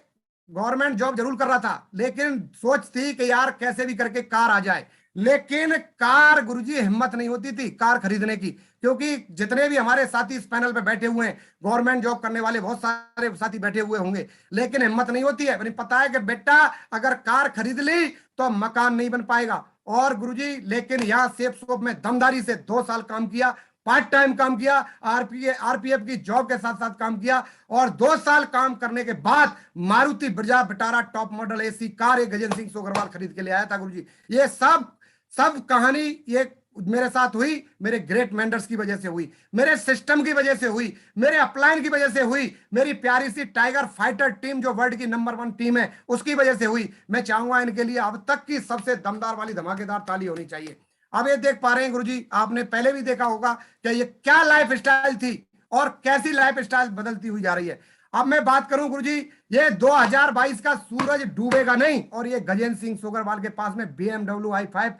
Speaker 3: गवर्नमेंट जॉब जरूर कर रहा था लेकिन सोच थी कि यार कैसे भी करके कार आ जाए, लेकिन कार गुरुजी हिम्मत नहीं होती थी कार खरीदने की, क्योंकि जितने भी हमारे साथी इस पैनल पे बैठे हुए हैं गवर्नमेंट जॉब करने वाले बहुत सारे साथी बैठे हुए होंगे, लेकिन हिम्मत नहीं होती है। पता है कि बेटा अगर कार खरीद ली तो मकान नहीं बन पाएगा। और गुरुजी लेकिन यहाँ सेफ शॉप में दमदारी से 2 साल काम किया, पार्ट टाइम काम किया, आरपीएफ की जॉब के साथ साथ काम किया। और 2 साल काम करने के बाद Maruti Brezza Vitara top model AC car एक गजेंद्र सिंह सोगरवाल खरीद के ले आया था गुरुजी। ये सब कहानी ये मेरे साथ हुई, मेरे ग्रेट मेंटर्स की वजह से हुई, मेरे सिस्टम की वजह से हुई, मेरे अपलाइन की वजह से हुई, मेरी प्यारी सी टाइगर फाइटर टीम जो वर्ल्ड की नंबर 1 टीम है उसकी वजह से हुई। मैं चाहूंगा इनके लिए अब तक की सबसे दमदार वाली धमाकेदार ताली होनी चाहिए। अब ये देख पा रहे हैं गुरुजी, आपने पहले भी देखा होगा कि ये क्या लाइफ स्टाइल थी और कैसी लाइफ स्टाइल बदलती हुई जा रही है। अब मैं बात करूं गुरुजी, ये 2022 का सूरज डूबेगा नहीं और ये गजेंद्र सिंह सोगरवाल के पास में BMW i5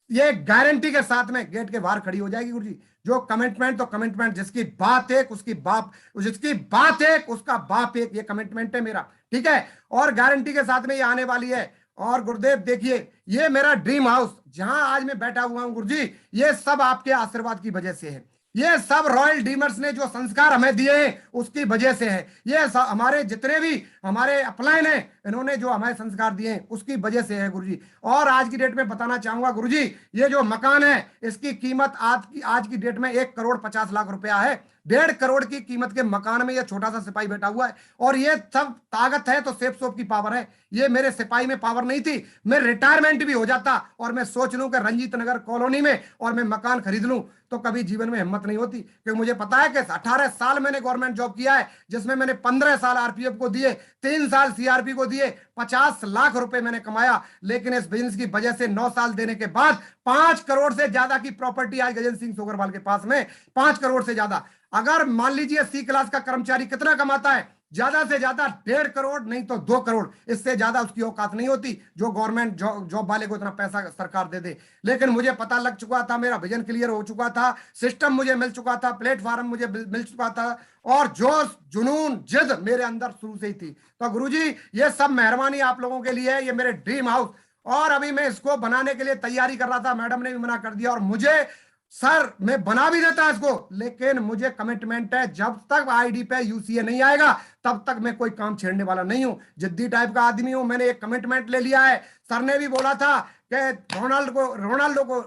Speaker 3: ये गारंटी के साथ में गेट के बाहर खड़ी हो जाएगी गुरुजी। जो कमिटमेंट तो कमिटमेंट, जिसकी बात एक उसकी बात एक उसका बाप एक, ये कमिटमेंट है मेरा, ठीक है। और गारंटी के साथ में ये आने वाली है। और गुरुदेव देखिए, ये मेरा ड्रीम हाउस जहां आज मैं बैठा हुआ हूं गुरुजी, ये सब आपके आशीर्वाद की वजह से है। ये सब रॉयल डीमर्स ने जो संस्कार हमें दिए हैं उसकी वजह से है। ये हमारे जितने भी हमारे अपलाइन हैं इन्होंने जो हमें संस्कार दिए हैं उसकी वजह से है गुरुजी। और आज की डेट में बताना चाहूंगा गुरुजी, ये जो मकान है इसकी कीमत आज की डेट में 1,50,00,000 रुपया है। 1.5 करोड़ की कीमत के मकान में ये छोटा सा सिपाही बैठा हुआ है। और ये सब ताकत है तो सेफ सोप की पावर है, ये मेरे सिपाही में पावर नहीं थी। मैं रिटायरमेंट भी हो जाता और मैं सोच लूं कि रंजीत नगर कॉलोनी में और मैं मकान खरीद लूं, तो कभी जीवन में हिम्मत नहीं होती, क्योंकि मुझे पता है कि 18 साल मैंने गवर्नमेंट जॉब किया है, जिसमें मैंने 15 साल आरपीएफ को दिए, 3 साल सीआरपी को दिए, 50 लाख रुपए मैंने कमाया। लेकिन इस बिजनेस की वजह से 9 साल देने के बाद 5 करोड़ से ज्यादा की प्रॉपर्टी आज गजेंद्र सिंह सोगरवाल के पास में, 5 करोड़ से ज्यादा। अगर मान लीजिए सी क्लास का कर्मचारी कितना कमाता है, ज्यादा से ज्यादा 1.5 करोड़, नहीं तो 2 करोड़, इससे ज्यादा उसकी औकात नहीं होती जो गवर्नमेंट जॉब वाले को इतना पैसा सरकार दे दे। लेकिन मुझे पता लग चुका था, मेरा विजन क्लियर हो चुका था, सिस्टम मुझे मिल चुका था, प्लेटफॉर्म मुझे मिल चुका था, और जोश जुनून जिद मेरे अंदर शुरू से ही थी। तो गुरुजी ये सब मेहरबानी आप लोगों के लिए है, ये मेरे ड्रीम हाउस। और अभी मैं इसको बनाने के लिए तैयारी कर रहा था, मैडम ने भी मना कर दिया, और मुझे सर मैं बना भी देता इसको, लेकिन मुझे कमिटमेंट है, जब तक आईडी पे यूसीए नहीं आएगा तब तक मैं कोई काम छेड़ने वाला नहीं हूं। जिद्दी टाइप का आदमी हूं, मैंने एक कमिटमेंट ले लिया है। सर ने भी बोला था कि रोनाल्डो को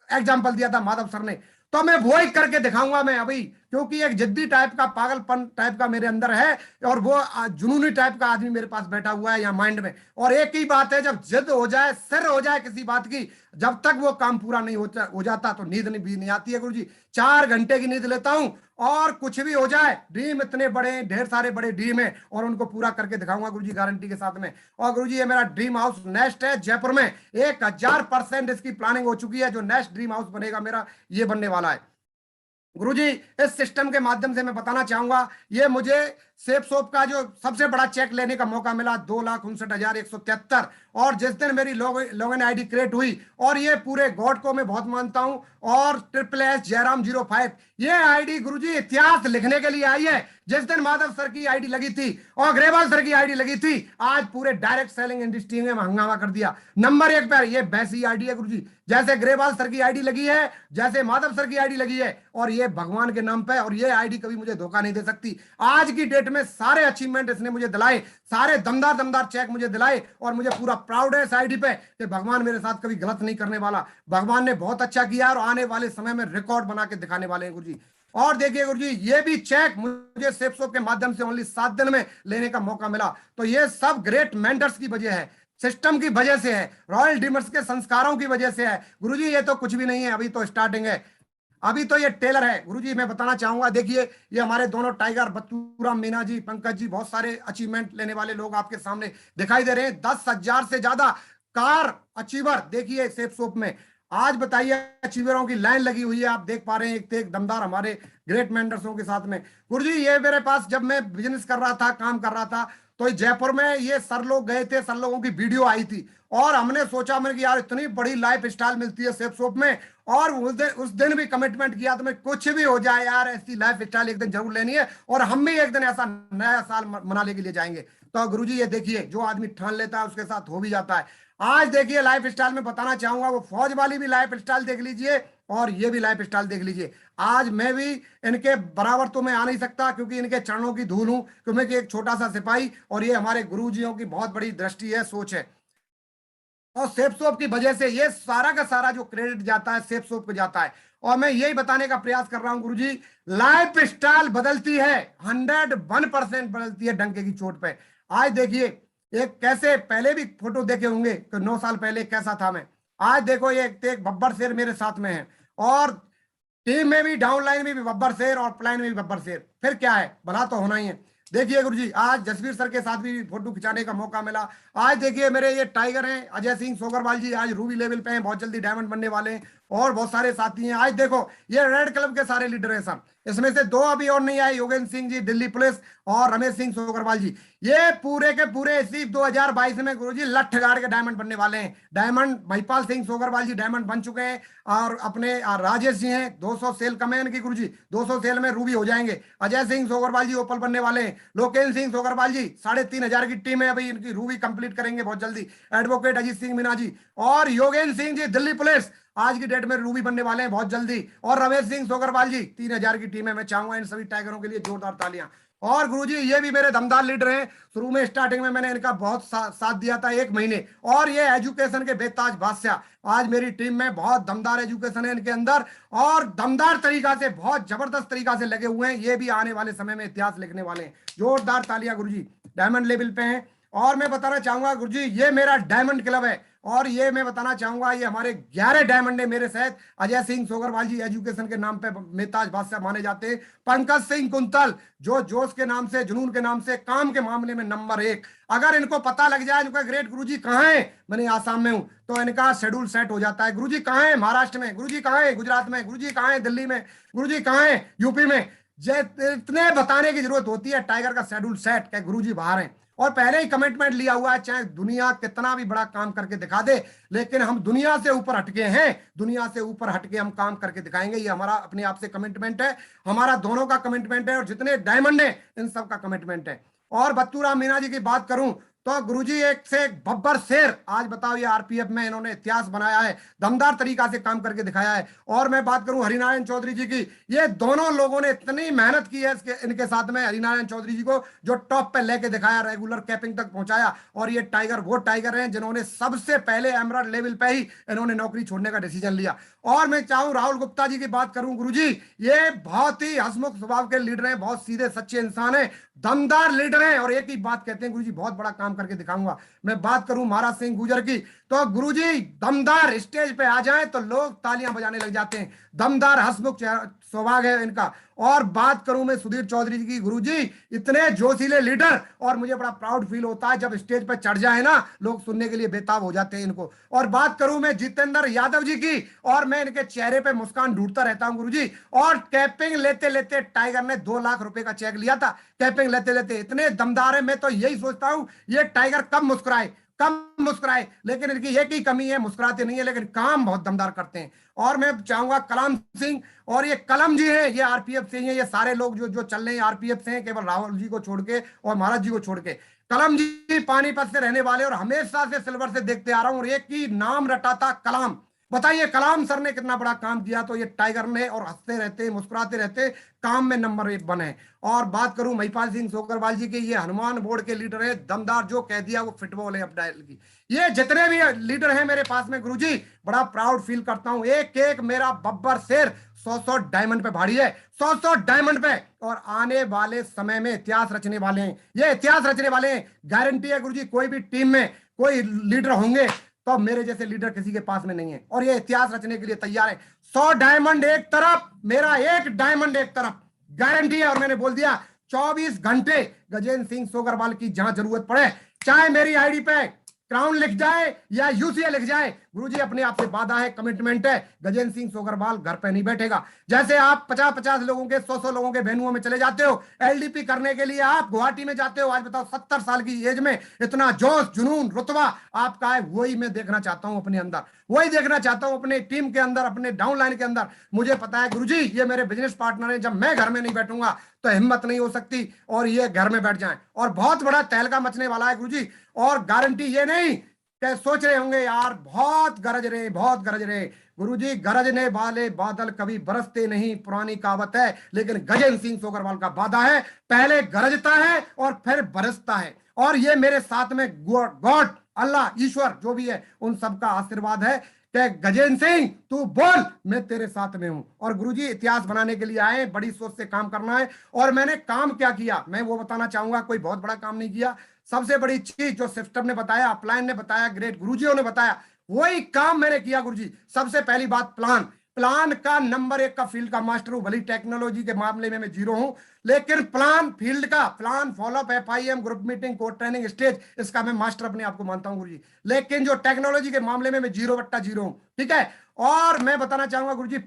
Speaker 3: एग्जाम्पल दिया था माधव सर ने, तो मैं वो ही करके दिखाऊंगा मैं अभी, क्योंकि एक जिद्दी टाइप का पागलपन टाइप का मेरे अंदर है, और वो जुनूनी टाइप का आदमी मेरे पास बैठा हुआ है यहाँ माइंड में। और एक ही बात है, जब जिद हो जाए, सिर हो जाए किसी बात की, जब तक वो काम पूरा नहीं हो जाता तो नींद नहीं आती है गुरुजी। 4 घंटे की नींद लेता हूं, और कुछ भी हो जाए, ड्रीम इतने बड़े, ढेर सारे बड़े ड्रीम है, और उनको पूरा करके दिखाऊंगा गुरुजी, गारंटी के साथ में। और गुरुजी ये मेरा ड्रीम हाउस नेक्स्ट है जयपुर में, 1000% इसकी प्लानिंग हो चुकी है। जो नेक्स्ट ड्रीम हाउस बनेगा मेरा, ये बनने वाला है गुरुजी। इस सिस्टम के माध्यम से मैं बताना चाहूंगा, ये मुझे सेफ सोप का जो सबसे बड़ा चेक लेने का मौका मिला, 2,59,173, और जिस दिन मेरी लॉगिन आईडी क्रिएट हुई, और ये पूरे गॉड को मैं बहुत मानता हूं, और SSS जयराम 05, ये आईडी गुरुजी इतिहास लिखने के लिए आई है। जिस दिन माधव सर की आईडी लगी थी और ग्रेवाल सर की आईडी लगी थी, आज पूरे डायरेक्ट सेलिंग इंडस्ट्री में हंगामा कर दिया। नंबर 1 पर ये वैसी आईडी है गुरुजी, जैसे ग्रेवाल सर की आईडी लगी है, जैसे माधव सर की आईडी लगी है, और ये भगवान के नाम पे, और ये आईडी कभी मुझे धोखा नहीं दे सकती। आज की डेट में सारे अचीवमेंट इसने मुझे दिलाए, सारे दमदार चेक मुझे दिलाए, और मुझे पूरा प्राउड है इस आईडी पे कि भगवान मेरे साथ कभी गलत नहीं करने वाला। भगवान ने बहुत अच्छा किया, और आने वाले समय में रिकॉर्ड बना के दिखाने वाले हैं गुरुजी। और देखिए गुरुजी, ये भी चेक मुझे सेफ सोप के माध्यम से ओनली 7 दिन में लेने का मौका मिला। तो ये सब ग्रेट मेंटर्स की वजह है, सिस्टम की वजह से है, रॉयल डीमर्स के संस्कारों की वजह से है गुरुजी। ये तो कुछ भी नहीं है, अभी तो स्टार्टिंग है, अभी तो ये टेलर है गुरुजी। मैं बताना चाहूंगा, देखिए ये हमारे दोनों टाइगर, बत्तूराम मीना जी, पंकज जी, बहुत सारे अचीवमेंट लेने वाले लोग आपके सामने दिखाई दे रहे हैं। 10,000 से ज्यादा कार अचीवर देखिए सेफ सोप में। आज बताइए, अचीवरों की लाइन लगी हुई है, आप देख पा रहे हैं, एक एक दमदार हमारे ग्रेट मेंटर्सों के साथ में। गुरुजी ये मेरे पास, जब मैं बिजनेस कर रहा था, काम कर रहा था, तो जयपुर में ये सर लोग गए थे, सर लोगों की वीडियो आई थी, और हमने सोचा मैंने कि यार इतनी बड़ी लाइफ स्टाइल मिलती है सेफ सोप में, और उस दिन भी कमिटमेंट किया, तो मैं कुछ भी हो जाए यार, ऐसी लाइफ स्टाइल एक दिन जरूर लेनी है, और हम भी एक दिन ऐसा नया साल मनाने के लिए जाएंगे। तो गुरुजी ये देखिए, जो आदमी ठान लेता है उसके साथ हो भी जाता है। आज देखिए लाइफ स्टाइल में बताना चाहूंगा, वो फौज वाली भी लाइफ स्टाइल देख लीजिए, और ये भी लाइफ स्टाइल देख लीजिए। आज मैं भी इनके बराबर तो मैं आ नहीं सकता, क्योंकि इनके चरणों की धूल हूं, क्योंकि एक छोटा सा सिपाही, और ये हमारे गुरुजियों की बहुत बड़ी दृष्टि है, सोच है। और सेफ सोप की वजह से ये सारा का सारा जो क्रेडिट जाता है सेफ सोप को जाता है। और मैं यही बताने का प्रयास कर रहा हूं गुरुजी, लाइफ स्टाइल बदलती है, 101% बदलती है डंके की चोट पे। आज देखिए, एक कैसे, पहले भी फोटो देखे होंगे कि 9 साल पहले कैसा था मैं, आज देखो ये एक बब्बर शेर मेरे साथ में है, और टीम में भी, डाउन लाइन में भी बब्बर शेर, और प्लान में भी बब्बर शेर, फिर क्या है, भला तो होना ही है। देखिए गुरुजी, आज जसवीर सर के साथ भी फोटो खिंचाने का मौका मिला। आज देखिए मेरे ये टाइगर हैं, अजय सिंह सोगरवाल जी, आज रूबी लेवल पे हैं, बहुत जल्दी डायमंड बनने वाले हैं, और बहुत सारे साथी हैं। आज देखो ये रेड क्लब के सारे लीडर हैं सब, इसमें से 2 अभी और नहीं आए, योगेंद्र सिंह जी दिल्ली पुलिस, और रमेश सिंह सोगरवाल जी। ये पूरे के पूरे इसी 2022 में गुरुजी लठ गाड़ के डायमंड बनने वाले हैं। डायमंड महिपाल सिंह सोगरवाल जी डायमंड बन चुके हैं, और अपने राजेश जी हैं, 200 सेल कमे इनकी गुरुजी, 200 सेल में रूबी हो जाएंगे। अजय सिंह सोगरवाल जी ओपल बनने वाले हैं। लोकेश सिंह सोगरवाल जी 3,500 की टीम है, अभी इनकी रूबी कंप्लीट करेंगे बहुत जल्दी। एडवोकेट अजीत सिंह मीना जी, और योगेंद्र सिंह जी दिल्ली पुलिस, आज की डेट में रूबी बनने वाले हैं बहुत जल्दी। और रमेश सिंह सोगरवाल जी, 3,000 की टीम है। मैं चाहूंगा इन सभी टाइगरों के लिए जोरदार तालियां। और गुरुजी ये भी मेरे दमदार लीडर हैं। शुरू में स्टार्टिंग में मैंने इनका बहुत साथ दिया था 1 महीने, और ये एजुकेशन के बेताज बादशाह आज मेरी टीम में, बहुत दमदार एजुकेशन है इनके अंदर और दमदार तरीका से, बहुत जबरदस्त तरीका से लगे हुए हैं। ये भी आने वाले समय में इतिहास लिखने वाले हैं। जोरदार तालियां गुरुजी, डायमंड लेवल पे हैं। और मैं बताना चाहूंगा गुरुजी, ये मेरा डायमंड क्लब है, और ये मैं बताना चाहूंगा ये हमारे 11 डायमंड है मेरे साथ। अजय सिंह सोगरवाल जी एजुकेशन के नाम पे मेहताज बादशाह माने जाते हैं। पंकज सिंह कुंतल जो जोश के नाम से, जुनून के नाम से, काम के मामले में नंबर 1। अगर इनको पता लग जाए इनका ग्रेट गुरुजी कहाँ है, मैंने आसाम में हूं, तो इनका शेड्यूल सेट हो जाता है। गुरुजी कहाँ है महाराष्ट्र में, गुरुजी कहाँ है गुजरात में, गुरुजी कहाँ है दिल्ली में, गुरुजी कहाँ है यूपी में। इतने बताने की जरूरत होती है, टाइगर का शेड्यूल सेट है, गुरुजी बाहर हैं और पहले ही कमिटमेंट लिया हुआ है। चाहे दुनिया कितना भी बड़ा काम करके दिखा दे, लेकिन हम दुनिया से ऊपर हटके हैं, दुनिया से ऊपर हटके हम काम करके दिखाएंगे। ये हमारा अपने आप से कमिटमेंट है, हमारा दोनों का कमिटमेंट है, और जितने डायमंड है इन सब का कमिटमेंट है। और बत्तूराम मीना जी की बात करूं तो गुरुजी एक से एक बब्बर शेर, आज बताओ ये आरपीएफ में इन्होंने इतिहास बनाया है, दमदार तरीका से काम करके दिखाया है। और मैं बात करूं हरिनारायण चौधरी जी की, ये दोनों लोगों ने इतनी मेहनत की है इनके साथ में, हरिनारायण चौधरी जी को जो टॉप पे लेके दिखाया, रेगुलर कैपिंग तक पहुंचाया। और ये टाइगर वो टाइगर हैं जिन्होंने सबसे पहले एमराल्ड लेवल पे ही इन्होंने नौकरी छोड़ने का डिसीजन लिया। और मैं चाहूं राहुल गुप्ता जी की बात करूं गुरुजी, ये बहुत ही हंसमुख स्वभाव के लीडर हैं, बहुत सीधे सच्चे इंसान हैं, दमदार लीडर हैं, और एक ही बात कहते हैं गुरुजी बहुत बड़ा काम करके दिखाऊंगा। मैं बात करूं महाराज सिंह गुजर की, तो गुरुजी दमदार स्टेज पे आ जाएं तो लोग तालियां बजाने लग जाते हैं, दमदार हंसमुख स्वभाव है इनका। और बात करूं मैं सुधीर चौधरी जी की, गुरुजी इतने जोशीले लीडर, और मुझे बड़ा प्राउड फील होता है जब स्टेज पे चढ़ जाए ना, लोग सुनने के लिए बेताब हो जाते हैं इनको। और बात करूं मैं जितेंद्र यादव जी की, और मैं इनके चेहरे पे मुस्कान ढूंढता रहता हूं गुरुजी। और कैपिंग लेते लेते टाइगर ने 2 लाख रुपए का चेक लिया था, कैपिंग लेते लेते इतने दमदार है। मैं तो यही सोचता हूं ये टाइगर कब मुस्कुराए, कम मुस्कुराए, लेकिन इनकी एक ही कमी है, मुस्कुराते नहीं है, लेकिन काम बहुत दमदार करते हैं। और मैं चाहूंगा कलाम सिंह, और ये कलम जी हैं, ये आरपीएफ से ही हैं, ये सारे लोग जो जो चल रहे हैं आरपीएफ से हैं, केवल राहुल जी को छोड़ के और महाराज जी को छोड़ के। कलम जी पानीपत से रहने वाले, और हमेशा से सिल्वर से देखते आ रहा हूं, और एक ही नाम रटा था कलाम। बताइए कलाम सर ने कितना बड़ा काम किया, तो ये टाइगर ने, और हंसते रहते मुस्कुराते रहते, काम में नंबर 1 बने। और बात करूं महिपाल सिंह सोगरवाल जी की, ये हनुमान बोर्ड के लीडर है, दमदार, जो कह दिया वो फुटबॉल है अपडाइल की। ये जितने भी लीडर हैं मेरे पास में गुरुजी, बड़ा प्राउड फील करता हूं। एक एक मेरा बब्बर शेर 100-100 डायमंड पे भारी है, 100-100 डायमंड पे, और आने वाले समय में इतिहास रचने वाले हैं, ये इतिहास रचने वाले हैं, गारंटी है गुरुजी। कोई भी टीम में कोई लीडर होंगे तो मेरे जैसे लीडर किसी के पास में नहीं है, और ये इतिहास रचने के लिए तैयार है। 100 डायमंड एक तरफ, मेरा 1 डायमंड एक तरफ, गारंटी है। और मैंने बोल दिया 24 घंटे गजेंद्र सिंह सोगरवाल की जहां जरूरत पड़े, चाहे मेरी आईडी पे क्राउन लिख जाए या यूसीए लिख जाए, गुरुजी अपने आप से वादा है, कमिटमेंट है, गजेंद्र सिंह सोगरवाल घर पे नहीं बैठेगा। जैसे आप 50-50 लोगों के, 100-100 लोगों के वेन्यूओं में चले जाते हो एलडीपी करने के लिए, आप गुवाहाटी में जाते हो, आज बताओ 70 साल की एज में इतना जोश, जुनून, रुतबा आपका है, वही मैं देखना चाहता हूं अपने अंदर, वही देखना चाहता हूं अपने टीम के अंदर, अपने डाउनलाइन के अंदर। मुझे पता है गुरुजी ये मेरे बिजनेस पार्टनर है, जब मैं घर में नहीं बैठूंगा तो हिम्मत नहीं हो सकती, और ये घर में बैठ जाएं, और बहुत बड़ा तहलका मचने वाला है गुरुजी। और गारंटी ये नहीं कि सोच रहे होंगे यार बहुत गरज रहे, बहुत गरज रहे, गुरुजी गरजने वाले बादल कभी बरसते नहीं, पुरानी कहावत है, लेकिन गजेंद्र सिंह सोगरवाल का वादा है, पहले गरजता है और फिर बरसता है। और ये मेरे साथ में गॉड, अल्लाह, ईश्वर जो भी है, उन सबका आशीर्वाद है कि गजेंद्र सिंह तू बोल, मैं तेरे साथ में हूं। और गुरुजी इतिहास बनाने के लिए आए, बड़ी सोच से काम करना है। और मैंने काम क्या किया मैं वो बताना चाहूंगा, कोई बहुत बड़ा काम नहीं किया। सबसे बड़ी चीज जो सिस्टम ने बताया, अपलाइन ने बताया, ग्रेट गुरुजियों ने बताया, वही काम मैंने किया गुरुजी। सबसे पहली बात प्लान का नंबर 1 का फील्ड का मास्टर हूं, भली टेक्नोलॉजी के मामले में मैं 0 हूं, लेकिन प्लान फील्ड का, plan follow up, FIM, group meeting, code training, stage, इसका मैं मास्टर अपने आप को मानता हूं गुरुजी। लेकिन जो टेक्नोलॉजी के मामले में मैं 0/0 हूं, ठीक है। और मैं बताना चाहूंगा गुरुजी,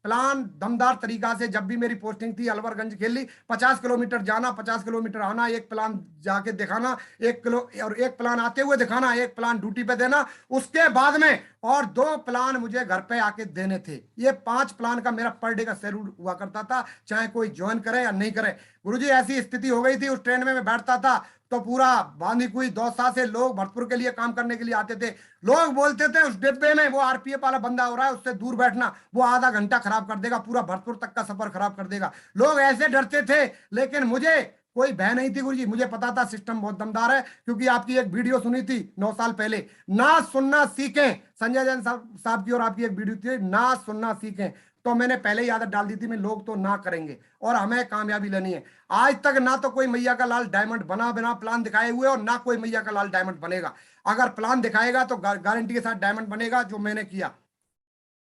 Speaker 3: प्लान दमदार तरीका से, जब भी मेरी पोस्टिंग थी अलवरगंज खेली, 50 किलोमीटर जाना, 50 किलोमीटर आना, एक प्लान जाके दिखाना, 1 किलो, और 1 प्लान आते हुए दिखाना, 1 प्लान ड्यूटी पे देना, उसके बाद में और 2 प्लान मुझे घर पे आके देने थे। ये 5 प्लान का मेरा पर डे का शेड्यूल हुआ करता था, चाहे कोई ज्वाइन करे या नहीं करे। गुरुजी ऐसी स्थिति हो गई थी, उस ट्रेन में मैं बैठता था तो पूरा बांदी कुई दौसा से लोग भरतपुर के लिए काम करने के लिए आते थे। लोग बोलते थे उस डिब्बे में वो आरपीएफ वाला बंदा हो रहा है, उससे दूर बैठना, वो आधा घंटा खराब कर देगा, पूरा भरतपुर तक का सफर खराब कर देगा। लोग ऐसे डरते थे, लेकिन मुझे कोई भय नहीं थी गुरुजी, मुझे पता था सिस्टम बहुत दमदार है, क्योंकि आपकी एक वीडियो सुनी थी 9 साल पहले, ना सुनना सीखें, संजय जैन साहब की और आपकी एक वीडियो थी, ना सुनना सीखें। तो मैंने पहले ही आदत डाल दी थी, मैं लोग तो ना करेंगे और हमें कामयाबी लेनी है। आज तक ना तो कोई मैया का लाल डायमंड बना बिना प्लान दिखाए हुए, और ना कोई मैया का लाल डायमंड बनेगा। अगर प्लान दिखाएगा तो गारंटी के साथ डायमंड बनेगा, जो मैंने किया।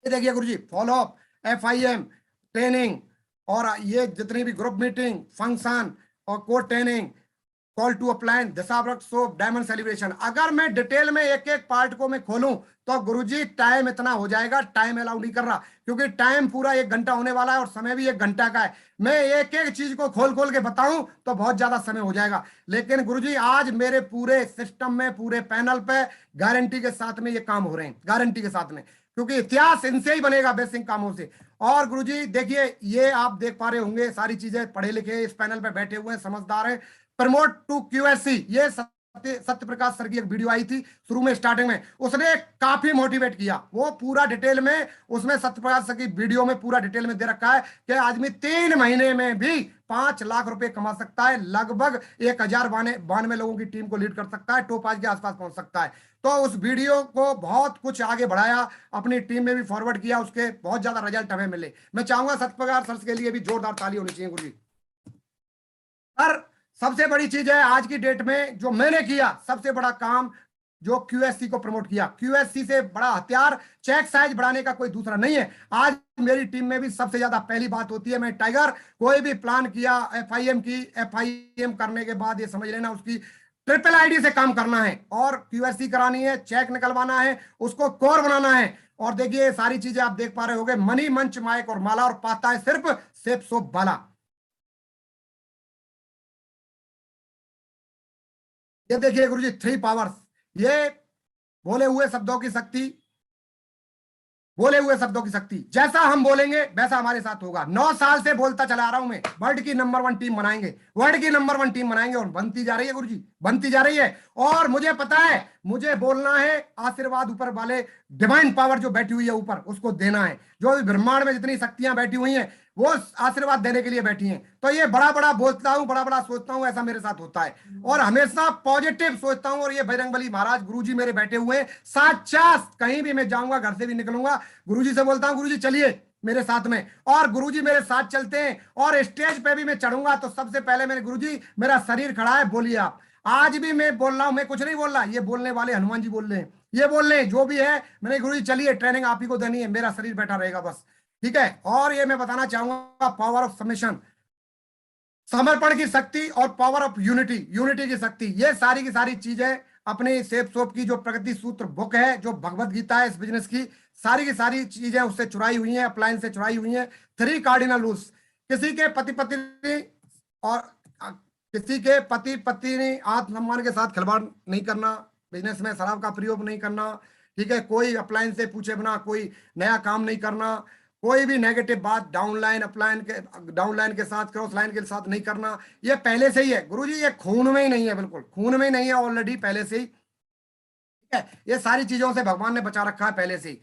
Speaker 3: ये देखिए गुरुजी, फॉलोअप, FIM ट्रेनिंग, और ये जितनी भी ग्रुप मीटिंग, फंक्शन और code training, call to upline, दशावृत सोप, डायमंड सेलिब्रेशन, अगर मैं डिटेल में एक एक पार्ट को मैं खोलूं तो गुरुजी टाइम इतना हो जाएगा, टाइम अलाउ नहीं कर रहा, क्योंकि टाइम पूरा 1 घंटा होने वाला है और समय भी 1 घंटा का है। मैं एक एक चीज को खोल खोल के बताऊं तो बहुत ज्यादा समय हो जाएगा। लेकिन गुरुजी आज मेरे पूरे सिस्टम में, पूरे पैनल पे गारंटी के साथ में ये काम हो रहे हैं, गारंटी के साथ में, क्योंकि इतिहास इनसे ही बनेगा, बेसिक कामों से। और गुरुजी देखिए, ये आप देख पा रहे होंगे, सारी चीजें पढ़े लिखे इस पैनल पे बैठे हुए हैं, समझदार हैं। प्रमोट टू QSC, ये सत्य प्रकाश सर की एक वीडियो आई थी शुरू में, स्टार्टिंग में, उसने काफी मोटिवेट किया। वो पूरा डिटेल में उसमें सत्य प्रकाश सर की वीडियो में पूरा डिटेल में दे रखा है कि आदमी 3 महीने में भी 5 लाख रुपए कमा सकता है, लगभग 1092 लोगों की टीम को लीड कर सकता है, टॉप 5 के आसपास पहुंच सकता है। तो उस वीडियो को बहुत कुछ आगे बढ़ाया, अपनी टीम में भी फॉरवर्ड किया, उसके बहुत ज्यादा रिजल्ट हमें मिले। मैं चाहूंगा सत्य प्रकाश सर के लिए भी जोरदार ताली होनी चाहिए गुरुजी। पर सबसे बड़ी चीज है आज की डेट में जो मैंने किया, सबसे बड़ा काम जो QSC को प्रमोट किया। QSC से बड़ा हथियार चेक साइज बढ़ाने का कोई दूसरा नहीं है। आज मेरी टीम में भी सबसे ज्यादा पहली बात होती है, मैं टाइगर कोई भी प्लान किया FIM की, FIM करने के बाद ये समझ लेना उसकी ट्रिपल ID से काम करना है, और QSC करानी है, चेक निकलवाना है, उसको कोर बनाना है। और देखिए सारी चीजें आप देख पा रहे होंगे, मनी, मंच, माइक और माला, और पाता है सिर्फ सेप सोप बाला। ये देखिए गुरुजी 3 पावर्स, ये बोले हुए शब्दों की शक्ति, बोले हुए शब्दों की शक्ति, जैसा हम बोलेंगे वैसा हमारे साथ होगा। 9 साल से बोलता चला आ रहा हूं मैं, वर्ल्ड की नंबर 1 टीम बनाएंगे, वर्ल्ड की नंबर 1 टीम बनाएंगे, और बनती जा रही है गुरुजी, बनती जा रही है। और मुझे पता है, मुझे बोलना है, आशीर्वाद ऊपर वाले डिवाइन पावर जो बैठी हुई है ऊपर, उसको देना है। जो भी ब्रह्मांड में जितनी शक्तियां बैठी हुई हैं वो आशीर्वाद देने के लिए बैठी हैं। तो ये बड़ा बड़ा बोलता हूं, बड़ा बड़ा सोचता हूं, ऐसा मेरे साथ होता है, और हमेशा पॉजिटिव सोचता हूं। और ये बजरंगबली महाराज गुरुजी मेरे बैठे हुए हैं, साक्षात, कहीं भी मैं जाऊंगा, घर से भी निकलूंगा, गुरुजी से बोलता हूं गुरुजी चलिए मेरे साथ में, और गुरुजी मेरे साथ चलते हैं। और स्टेज पे भी मैं चढ़ूंगा तो सबसे पहले मेरे गुरुजी, मेरा शरीर खड़ा है, बोलिए आप। आज भी मैं बोल रहा हूं, मैं कुछ नहीं बोल रहा, ये बोलने वाले हनुमान जी बोल रहे हैं, ये बोल रहे हैं, जो भी है मैंने गुरुजी चलिए, ट्रेनिंग आप ही को देनी है, मेरा शरीर बैठा रहेगा बस, ठीक है। और ये मैं बताना चाहूंगा, पावर ऑफ सबमिशन, समर्पण की शक्ति, और पावर ऑफ यूनिटी, यूनिटी की शक्ति, ये सारी की सारी चीजें अपने सेप सोप की जो प्रगति सूत्र बुक है, जो भगवत गीता है इस बिजनेस की, सारी की सारी चीजें उससे चुराई हुई हैं, अप्लायंस से चुराई हुई हैं। 3 कार्डिनल रूल्स, किसी के पति पत्नी और किसी के पति पत्नी आत्मसम्मान के साथ खिलवाड़ नहीं करना, बिजनेस में शराब का प्रयोग नहीं करना, ठीक है, कोई अप्लायंस से पूछे बिना कोई नया काम नहीं करना, कोई भी नेगेटिव बात डाउनलाइन डाउनलाइन के साथ, क्रॉस लाइन के साथ नहीं करना। ये पहले से ही है गुरुजी, ये खून में ही नहीं है, बिल्कुल खून में ही नहीं है, ऑलरेडी पहले से ही, ठीक है। ये सारी चीजों से भगवान ने बचा रखा है पहले से ही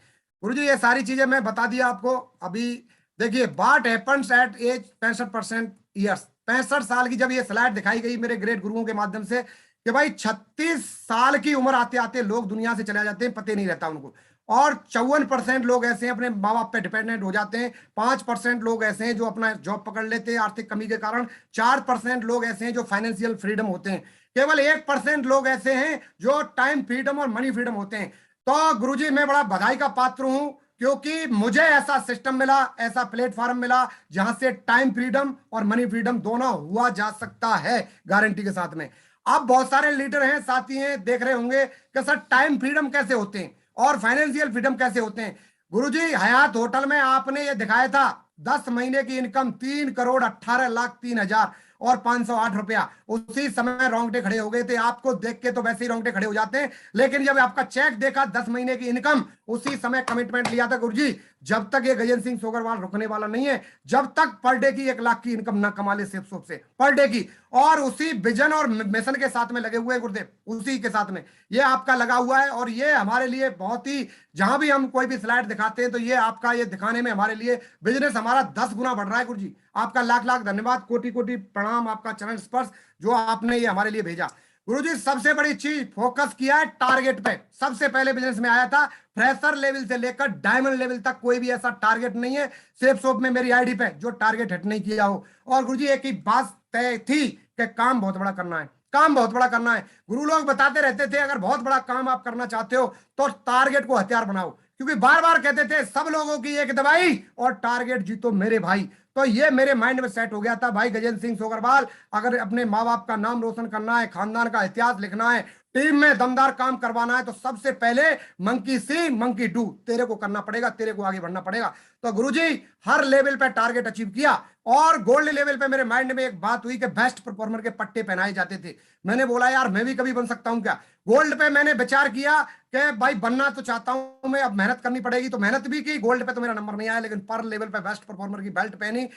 Speaker 3: गुरुजी, ये सारी चीजें मैं बता दिया आपको। अभी देखिए, what happens at age 65% years, 65 साल की जब ये स्लाइड दिखाई गई मेरे ग्रेट गुरुओं के माध्यम से, कि भाई 36 साल की उम्र आते आते लोग दुनिया से चले जाते हैं, पता नहीं रहता उनको। और 54% लोग ऐसे हैं अपने माँ बाप पे डिपेंडेंट हो जाते हैं, 5% लोग ऐसे हैं जो अपना जॉब पकड़ लेते हैं आर्थिक कमी के कारण, 4% लोग ऐसे हैं जो फाइनेंशियल फ्रीडम होते हैं, केवल 1% लोग ऐसे हैं जो टाइम फ्रीडम और मनी फ्रीडम होते हैं। तो गुरुजी मैं बड़ा बधाई का पात्र हूं, क्योंकि मुझे ऐसा सिस्टम मिला, ऐसा प्लेटफॉर्म मिला जहां से टाइम फ्रीडम और मनी फ्रीडम दोनों हुआ जा सकता है, गारंटी के साथ में। अब बहुत सारे लीडर हैं, साथी हैं, देख रहे होंगे कि सर टाइम फ्रीडम कैसे होते हैं और फाइनेंशियल फ्रीडम कैसे होते हैं। गुरुजी हयात होटल में आपने ये दिखाया था, 10 महीने की इनकम 3,18,03,000 और 508 रुपया, उसी समय रोंगटे खड़े हो गए थे। आपको देख के तो वैसे ही रोंगटे खड़े हो जाते हैं, लेकिन जब आपका चेक देखा 10 महीने की इनकम, उसी समय कमिटमेंट लिया था गुरुजी जब तक ये गजेंद्र सिंह सोगरवाल रुकने वाला नहीं है, जब तक पर डे की 1 लाख की इनकम ना कमा ले सेफ सोप से पर डे की, और उसी विजन और मिशन के साथ में लगे हुए हैं गुरुदेव, उसी के साथ में ये आपका लगा हुआ है। और ये हमारे लिए बहुत ही, जहां भी हम कोई भी स्लाइड दिखाते हैं तो ये आपका ये दिखाने में हमारे लिए बिजनेस हमारा 10 गुना बढ़ रहा है। गुरु जी आपका लाख लाख धन्यवाद, कोटि कोटि प्रणाम, आपका चरण स्पर्श जो आपने ये हमारे लिए भेजा। गुरुजी सबसे बड़ी चीज फोकस किया है टारगेट पे। सबसे पहले बिजनेस में आया था, फ्रेशर लेवल से लेकर डायमंड लेवल तक कोई भी ऐसा टारगेट नहीं है सेफ सोप में मेरी आईडी पे जो टारगेट हिट नहीं किया हो। और गुरुजी एक ही बात तय थी कि काम बहुत बड़ा करना है, काम बहुत बड़ा करना है। गुरु लोग बताते रहते थे अगर बहुत बड़ा काम आप करना चाहते हो तो टारगेट को हथियार बनाओ, क्योंकि बार बार कहते थे सब लोगों की एक दवाई और टारगेट जीतो मेरे भाई। तो ये मेरे माइंड में सेट हो गया था भाई गजेंद्र सिंह सोगरवाल, अगर अपने माँ बाप का नाम रोशन करना है, खानदान का इतिहास लिखना है, टीम में दमदार काम करवाना है, तो सबसे पहले मंकी सी मंकी डू तेरे को करना पड़ेगा, तेरे को आगे बढ़ना पड़ेगा। तो गुरुजी हर लेवल पे टारगेट अचीव किया। और गोल्ड लेवल पे मेरे माइंड में एक बात हुई कि बेस्ट परफॉर्मर के पट्टे पहनाए जाते थे। मैंने बोला यार मैं भी कभी बन सकता हूं क्या। गोल्ड पे मैंने विचार किया कि भाई बनना तो चाहता हूं मैं, अब मेहनत करनी पड़ेगी, तो मेहनत भी की। गोल्ड पे तो मेरा नंबर नहीं आया, लेकिन पर लेवल पे बेस्ट परफॉर्मर की बेल्ट पहनी।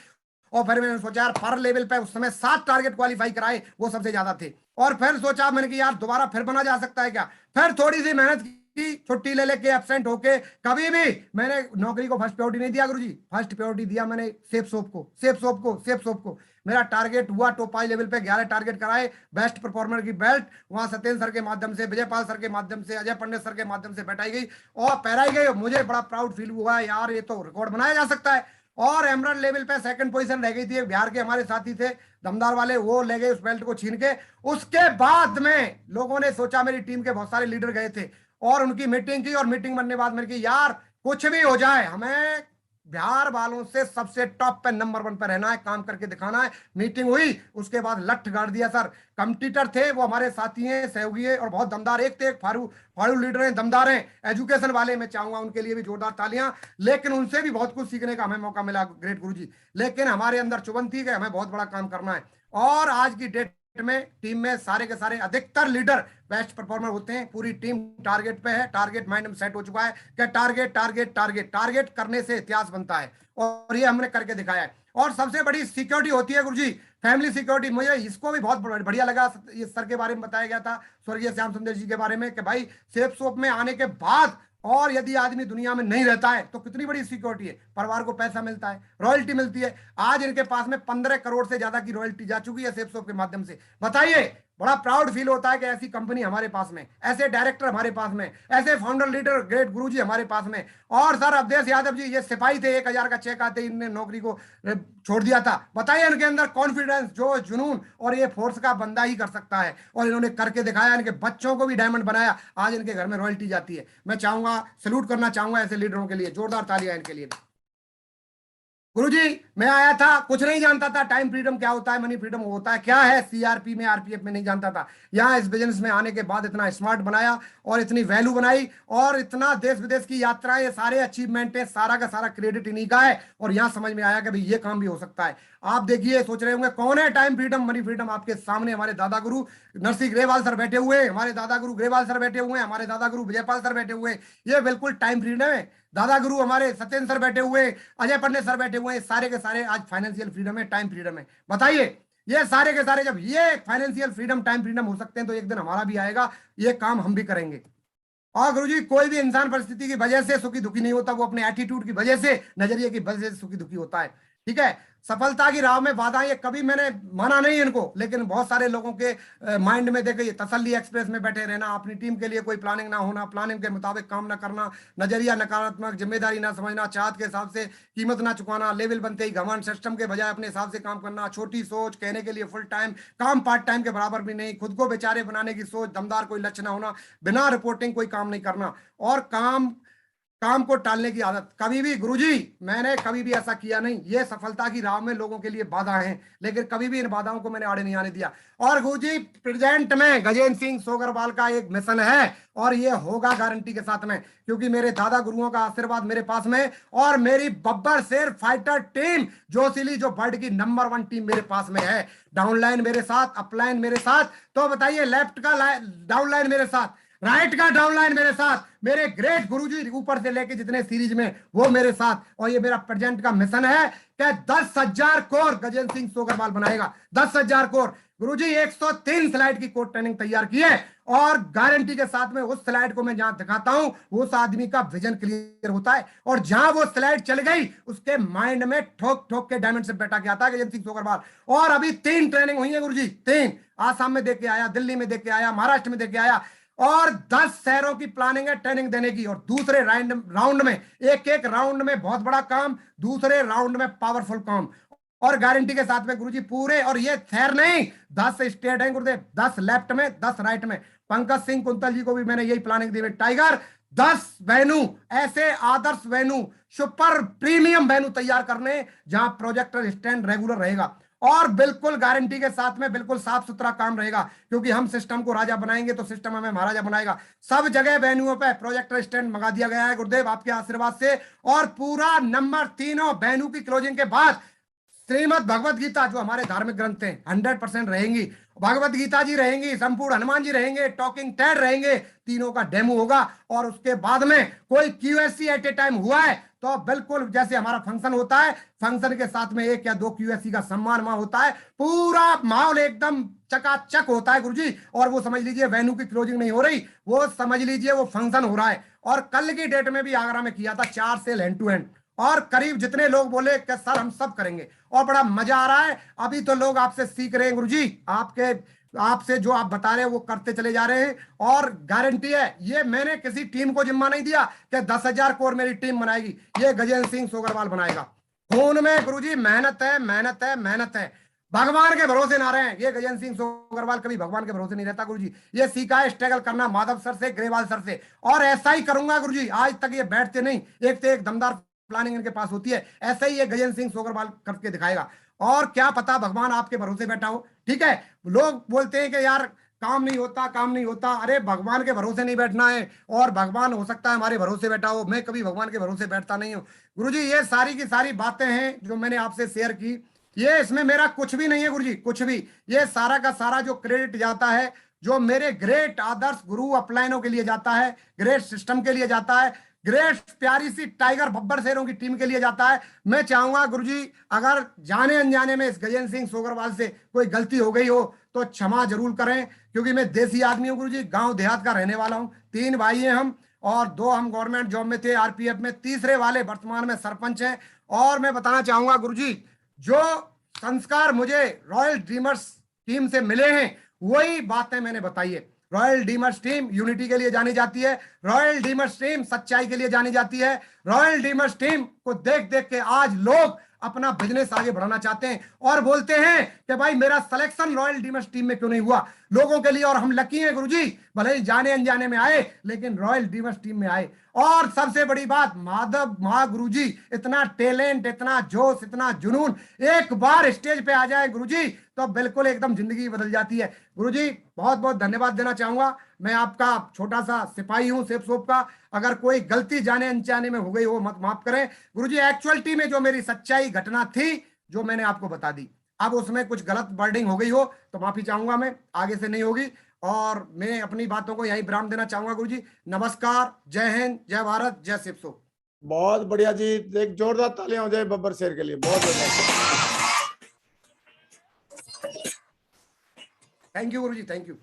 Speaker 3: और फिर मैंने सोचा यार पर लेवल पे उस समय 7 टारगेट क्वालिफाई कराए, वो सबसे ज्यादा थे। और फिर सोचा मैंने कि यार दोबारा फिर बना जा सकता है क्या। फिर थोड़ी सी मेहनत की, छुट्टी ले लेके एब्सेंट होके, कभी भी मैंने नौकरी को फर्स्ट प्रायोरिटी नहीं दिया गुरुजी, फर्स्ट प्रायोरिटी दिया मैंने सेफ सोप को, सेफ सोप को, सेफ सोप को। मेरा टारगेट हुआ टॉप 5 लेवल पे 11 टारगेट कराए, बेस्ट परफॉर्मर की बेल्ट वहां सत्येंद्र सर के माध्यम से, विजयपाल सर के माध्यम से, अजय पंडित सर के माध्यम से बैठाई गई और पहराई गई। मुझे बड़ा प्राउड फील हुआ यार ये तो रिकॉर्ड बनाया जा सकता है। और एमरल्ड लेवल पे सेकंड पोजीशन रह गई थी, बिहार के हमारे साथी थे दमदार वाले, वो ले गए उस बेल्ट को छीन के। उसके बाद में लोगों ने सोचा, मेरी टीम के बहुत सारे लीडर गए थे और उनकी मीटिंग की, और मीटिंग बनने बाद मैंने कहा यार कुछ भी हो जाए हमें बिहार वालों से सबसे टॉप पे नंबर 1 पे रहना है, काम करके दिखाना है। मीटिंग हुई, उसके बाद लठ गाड़ दिया सर। कंपटीटर थे वो हमारे साथी हैं, सहयोगी हैं और बहुत दमदार, एक थे एक फाड़ू लीडर हैं, दमदार हैं, एजुकेशन वाले। मैं चाहूंगा उनके लिए भी जोरदार तालियां। लेकिन उनसे भी बहुत कुछ सीखने का हमें मौका मिला, ग्रेट गुरुजी। लेकिन हमारे अंदर चुभन थी कि हमें बहुत बड़ा काम करना है। और आज की डेट में टीम में सारे के सारे अधिकतर लीडर बेस्ट परफॉर्मर होते हैं। पूरी टीम टारगेट पे है, टारगेट माइंड में सेट हो चुका है कि टारगेट टारगेट टारगेट टारगेट करने से इतिहास बनता है, और ये हमने करके दिखाया है। और सबसे बड़ी सिक्योरिटी होती है गुरुजी फैमिली सिक्योरिटी। मुझे इसको भी बहुत बढ़िया लगा, ये सर के बारे में बताया गया था, स्वर्गीय श्याम सुंदर जी के बारे में, कि भाई सेफ सोप में आने के बाद और यदि आदमी दुनिया में नहीं रहता है तो कितनी बड़ी सिक्योरिटी है, परिवार को पैसा मिलता है, रॉयल्टी मिलती है। आज इनके पास में 15 करोड़ से ज्यादा की रॉयल्टी जा चुकी है सेफ सोप के माध्यम से। बताइए, बड़ा प्राउड फील होता है कि ऐसी कंपनी हमारे पास में, ऐसे डायरेक्टर हमारे पास में, ऐसे फाउंडर लीडर ग्रेट गुरुजी हमारे पास में। और सर अवधेश यादव जी ये सिपाही थे, 1000 का चेक आते ही इनने नौकरी को छोड़ दिया था। बताइए इनके अंदर कॉन्फिडेंस, जो जुनून, और ये फोर्स का बंदा ही कर सकता है, और इन्होंने करके दिखाया। इनके बच्चों को भी डायमंड बनाया, आज इनके घर में रॉयल्टी जाती है। मैं चाहूंगा, सैल्यूट करना चाहूंगा ऐसे लीडरों के लिए, जोरदार तालियां इनके लिए। गुरुजी मैं आया था, कुछ नहीं जानता था टाइम फ्रीडम क्या होता है, मनी फ्रीडम होता है क्या है, सीआरपी में आरपीएफ में नहीं जानता था। यहाँ इस बिजनेस में आने के बाद इतना स्मार्ट बनाया और इतनी वैल्यू बनाई, और इतना देश विदेश की यात्राएं, ये सारे अचीवमेंट है, सारा का सारा क्रेडिट इन्हीं का है। और यहाँ समझ में आया कि भाई ये काम भी हो सकता है। आप देखिए, सोच रहे होंगे कौन है टाइम फ्रीडम मनी फ्रीडम, आपके सामने हमारे दादा गुरु नरसिंह ग्रेवाल सर बैठे हुए हैं, हमारे दादा गुरु ग्रेवाल सर बैठे हुए हैं, हमारे दादा गुरु विजयपाल सर बैठे हुए हैं। ये बिल्कुल टाइम फ्रीडम है। दादा गुरु हमारे सत्येंद्र सर बैठे हुए, अजय पंडित सर बैठे हुए हैं, सारे के सारे आज फाइनेंशियल फ्रीडम है, टाइम फ्रीडम है। बताइए, ये सारे के सारे जब ये फाइनेंशियल फ्रीडम, टाइम फ्रीडम हो सकते हैं, तो एक दिन हमारा भी आएगा, ये काम हम भी करेंगे। और गुरुजी कोई भी इंसान परिस्थिति की वजह से सुखी दुखी नहीं होता, वो अपने एटीट्यूड की वजह से, नजरिए की वजह से सुखी दुखी होता है। ठीक है, सफलता की राह में बाधाएं, ये कभी मैंने माना नहीं इनको, लेकिन बहुत सारे लोगों के माइंड में देखिए, तसल्ली एक्सप्रेस में बैठे रहना, अपनी टीम के लिए कोई प्लानिंग ना होना, प्लानिंग के मुताबिक काम ना करना, नजरिया नकारात्मक, जिम्मेदारी ना समझना, चाहत के हिसाब से कीमत ना चुकाना, लेवल बनते ही घमंड, सिस्टम के बजाय अपने हिसाब से काम करना, छोटी सोच, कहने के लिए फुल टाइम काम, पार्ट टाइम के बराबर भी नहीं, खुद को बेचारे बनाने की सोच, दमदार कोई लक्ष्य ना होना, बिना रिपोर्टिंग कोई काम नहीं करना, और काम को टालने की आदत। कभी भी गुरुजी मैंने कभी भी ऐसा किया नहीं। ये सफलता की राह में लोगों के लिए बाधा हैं, लेकिन कभी भी इन बाधाओं को मैंने आड़े नहीं आने दिया। और गुरुजी प्रेजेंट में गजेंद्र सिंह सोगरवाल का एक मिशन है, और ये होगा गारंटी के साथ में, क्योंकि मेरे दादा गुरुओं का आशीर्वाद मेरे पास में, और मेरी बब्बर शेर फाइटर टीम जोशीली, जो वर्ल्ड की नंबर 1 टीम मेरे पास में है। डाउनलाइन मेरे साथ, अपलाइन मेरे साथ। तो बताइए, लेफ्ट का डाउनलाइन मेरे साथ, राइट का डाउनलाइन मेरे साथ, मेरे ग्रेट गुरुजी ऊपर से लेके जितने सीरीज में वो मेरे साथ। और ये मेरा प्रेजेंट का मिशन है कि 10,000 कोर गजेंद्र सिंह सोगरवाल बनाएगा। 10,000 कोर। गुरुजी 103 स्लाइड की कोड ट्रेनिंग तैयार की है और गारंटी के साथ में उस स्लाइड को मैं जहां दिखाता हूं उस आदमी का विजन क्लियर होता है, और जहां वो स्लाइड चल गई उसके माइंड में ठोक ठोक के डायमंड से बैठा के आता है गजेंद्र सिंह सोगरवाल। और अभी 3 ट्रेनिंग हुई है गुरुजी, 3 आसाम में देख के आया, दिल्ली में देख के आया, महाराष्ट्र में देख के आया, और 10 शहरों की प्लानिंग है ट्रेनिंग देने की। और दूसरे राउंड में एक राउंड में बहुत बड़ा काम, दूसरे राउंड में पावरफुल काम, और गारंटी के साथ में गुरुजी पूरे। और ये शहर नहीं, 10 स्टेट हैं गुरुदेव, 10 लेफ्ट में 10 राइट में। पंकज सिंह कुंतल जी को भी मैंने यही प्लानिंग दी है। टाइगर 10 वेन्यू, ऐसे आदर्श वेन्यू, सुपर प्रीमियम वेन्यू तैयार करने जहां प्रोजेक्टर स्टैंड रेगुलर रहेगा, और बिल्कुल गारंटी के साथ में बिल्कुल साफ सुथरा काम रहेगा, क्योंकि हम सिस्टम को राजा बनाएंगे तो सिस्टम हमें महाराजा बनाएगा। सब जगह वेन्यूओं पे प्रोजेक्टर स्टैंड मंगा दिया गया है गुरुदेव आपके आशीर्वाद से। और पूरा नंबर 3 वेन्यू की क्लोजिंग के बाद श्रीमद भगवत गीता जो हमारे धार्मिक ग्रंथ हैं 100% रहेंगी, भगवत गीता जी रहेंगी, संपूर्ण हनुमान जी रहेंगे, टॉकिंग टेड रहेंगे, तीनों का डेमो होगा। और उसके बाद में कोई QSC एट ए टाइम हुआ है तो बिल्कुल जैसे हमारा फंक्शन होता है, फंक्शन के साथ में 1 या 2 QSC का सम्मान वहां होता है, पूरा माहौल एकदम चकाचक होता है गुरुजी। और वो समझ लीजिए वेन्यू की क्लोजिंग नहीं हो रही, वो समझ लीजिए वो फंक्शन हो रहा है। और कल की डेट में भी आगरा में किया था 4 सेल हैंड टू हैंड, और करीब जितने लोग बोले कि सर हम सब करेंगे, और बड़ा मजा आ रहा है। अभी तो लोग आपसे सीख रहे हैं गुरुजी, आपसे जो आप बता रहे हैं वो करते चले जा रहे हैं। और गारंटी है, ये मैंने किसी टीम को जिम्मा नहीं दिया कि 10,000 कोर मेरी टीम बनाएगी, ये गजेंद्र सिंह सोगरवाल बनाएगा। खून में गुरुजी मेहनत है, मेहनत है, मेहनत है। भगवान के भरोसे ना रहे, ये गजेंद्र सिंह सोगरवाल कभी भगवान के भरोसे नहीं रहता गुरुजी। ये सीखा है स्ट्रगल करना माधव सर से, ग्रेवाल सर से, और ऐसा ही करूंगा गुरुजी। आज तक ये बैठते नहीं, एक से एक दमदार प्लानिंग इनके पास होती है, ऐसा ही ये गजेंद्र सिंह सोगरवाल करके दिखाएगा। और क्या पता भगवान आपके भरोसे बैठा हो, ठीक है। लोग बोलते हैं कि यार काम नहीं होता, काम नहीं होता। अरे भगवान के भरोसे नहीं बैठना है, और भगवान हो सकता है हमारे भरोसे बैठा हो, मैं कभी भगवान के भरोसे बैठता नहीं हूँ गुरुजी। ये सारी की सारी बातें हैं जो मैंने आपसे शेयर की, ये इसमें मेरा कुछ भी नहीं है गुरुजी, कुछ भी। ये सारा का सारा जो क्रेडिट जाता है, जो मेरे ग्रेट आदर्श गुरु अपलाइनों के लिए जाता है, ग्रेट सिस्टम के लिए जाता है, ग्रेट प्यारी सी टाइगर बब्बर शेरों की टीम के लिए जाता है। मैं चाहूंगा गुरुजी अगर जाने अनजाने में इस गजेंद्र सिंह सोगरवाल से कोई गलती हो गई हो तो क्षमा जरूर करें, क्योंकि मैं देसी आदमी हूं गुरुजी, गांव देहात का रहने वाला हूं। 3 भाई हैं हम, और 2 हम गवर्नमेंट जॉब में थे RPF में, तीसरे वाले वर्तमान में सरपंच हैं। और मैं बताना चाहूंगा गुरुजी, जो संस्कार मुझे रॉयल ड्रीमर्स टीम से मिले हैं वही बातें मैंने बताई है। रॉयल डीमर्स टीम यूनिटी के लिए जानी जाती है, रॉयल डीमर्स टीम सच्चाई के लिए जानी जाती है। रॉयल डीमर्स टीम को देख देख के आज लोग अपना बिजनेस आगे बढ़ाना चाहते हैं, और बोलते हैं कि भाई मेरा सिलेक्शन रॉयल डीमर्स टीम में क्यों नहीं हुआ लोगों के लिए। और हम लकी हैं गुरुजी, भले ही जाने अनजाने में आए लेकिन रॉयल डीमर्स टीम में आए। और सबसे बड़ी बात, माधव गुरुजी इतना टैलेंट, इतना जोश, इतना जुनून, एक बार स्टेज पे आ जाए गुरुजी तो बिल्कुल एकदम जिंदगी बदल जाती है। गुरुजी बहुत बहुत धन्यवाद देना चाहूंगा। मैं आपका छोटा सा सिपाही हूं सेफ सोप का, अगर कोई गलती जाने अनजाने में हो गई हो मत माफ करें गुरुजी। एक्चुअलिटी में जो मेरी सच्चाई घटना थी जो मैंने आपको बता दी, अब उसमें कुछ गलत वर्डिंग हो गई हो तो माफी चाहूंगा, मैं आगे से नहीं होगी। और मैं अपनी बातों को यहीं विराम देना चाहूंगा गुरुजी। नमस्कार, जय हिंद, जय भारत, जय सेफ सोप।
Speaker 2: बहुत बढ़िया जी, एक जोरदार तालियां हो जाए बब्बर शेर के लिए, बहुत बढ़िया।
Speaker 3: थैंक यू गुरुजी, थैंक यू।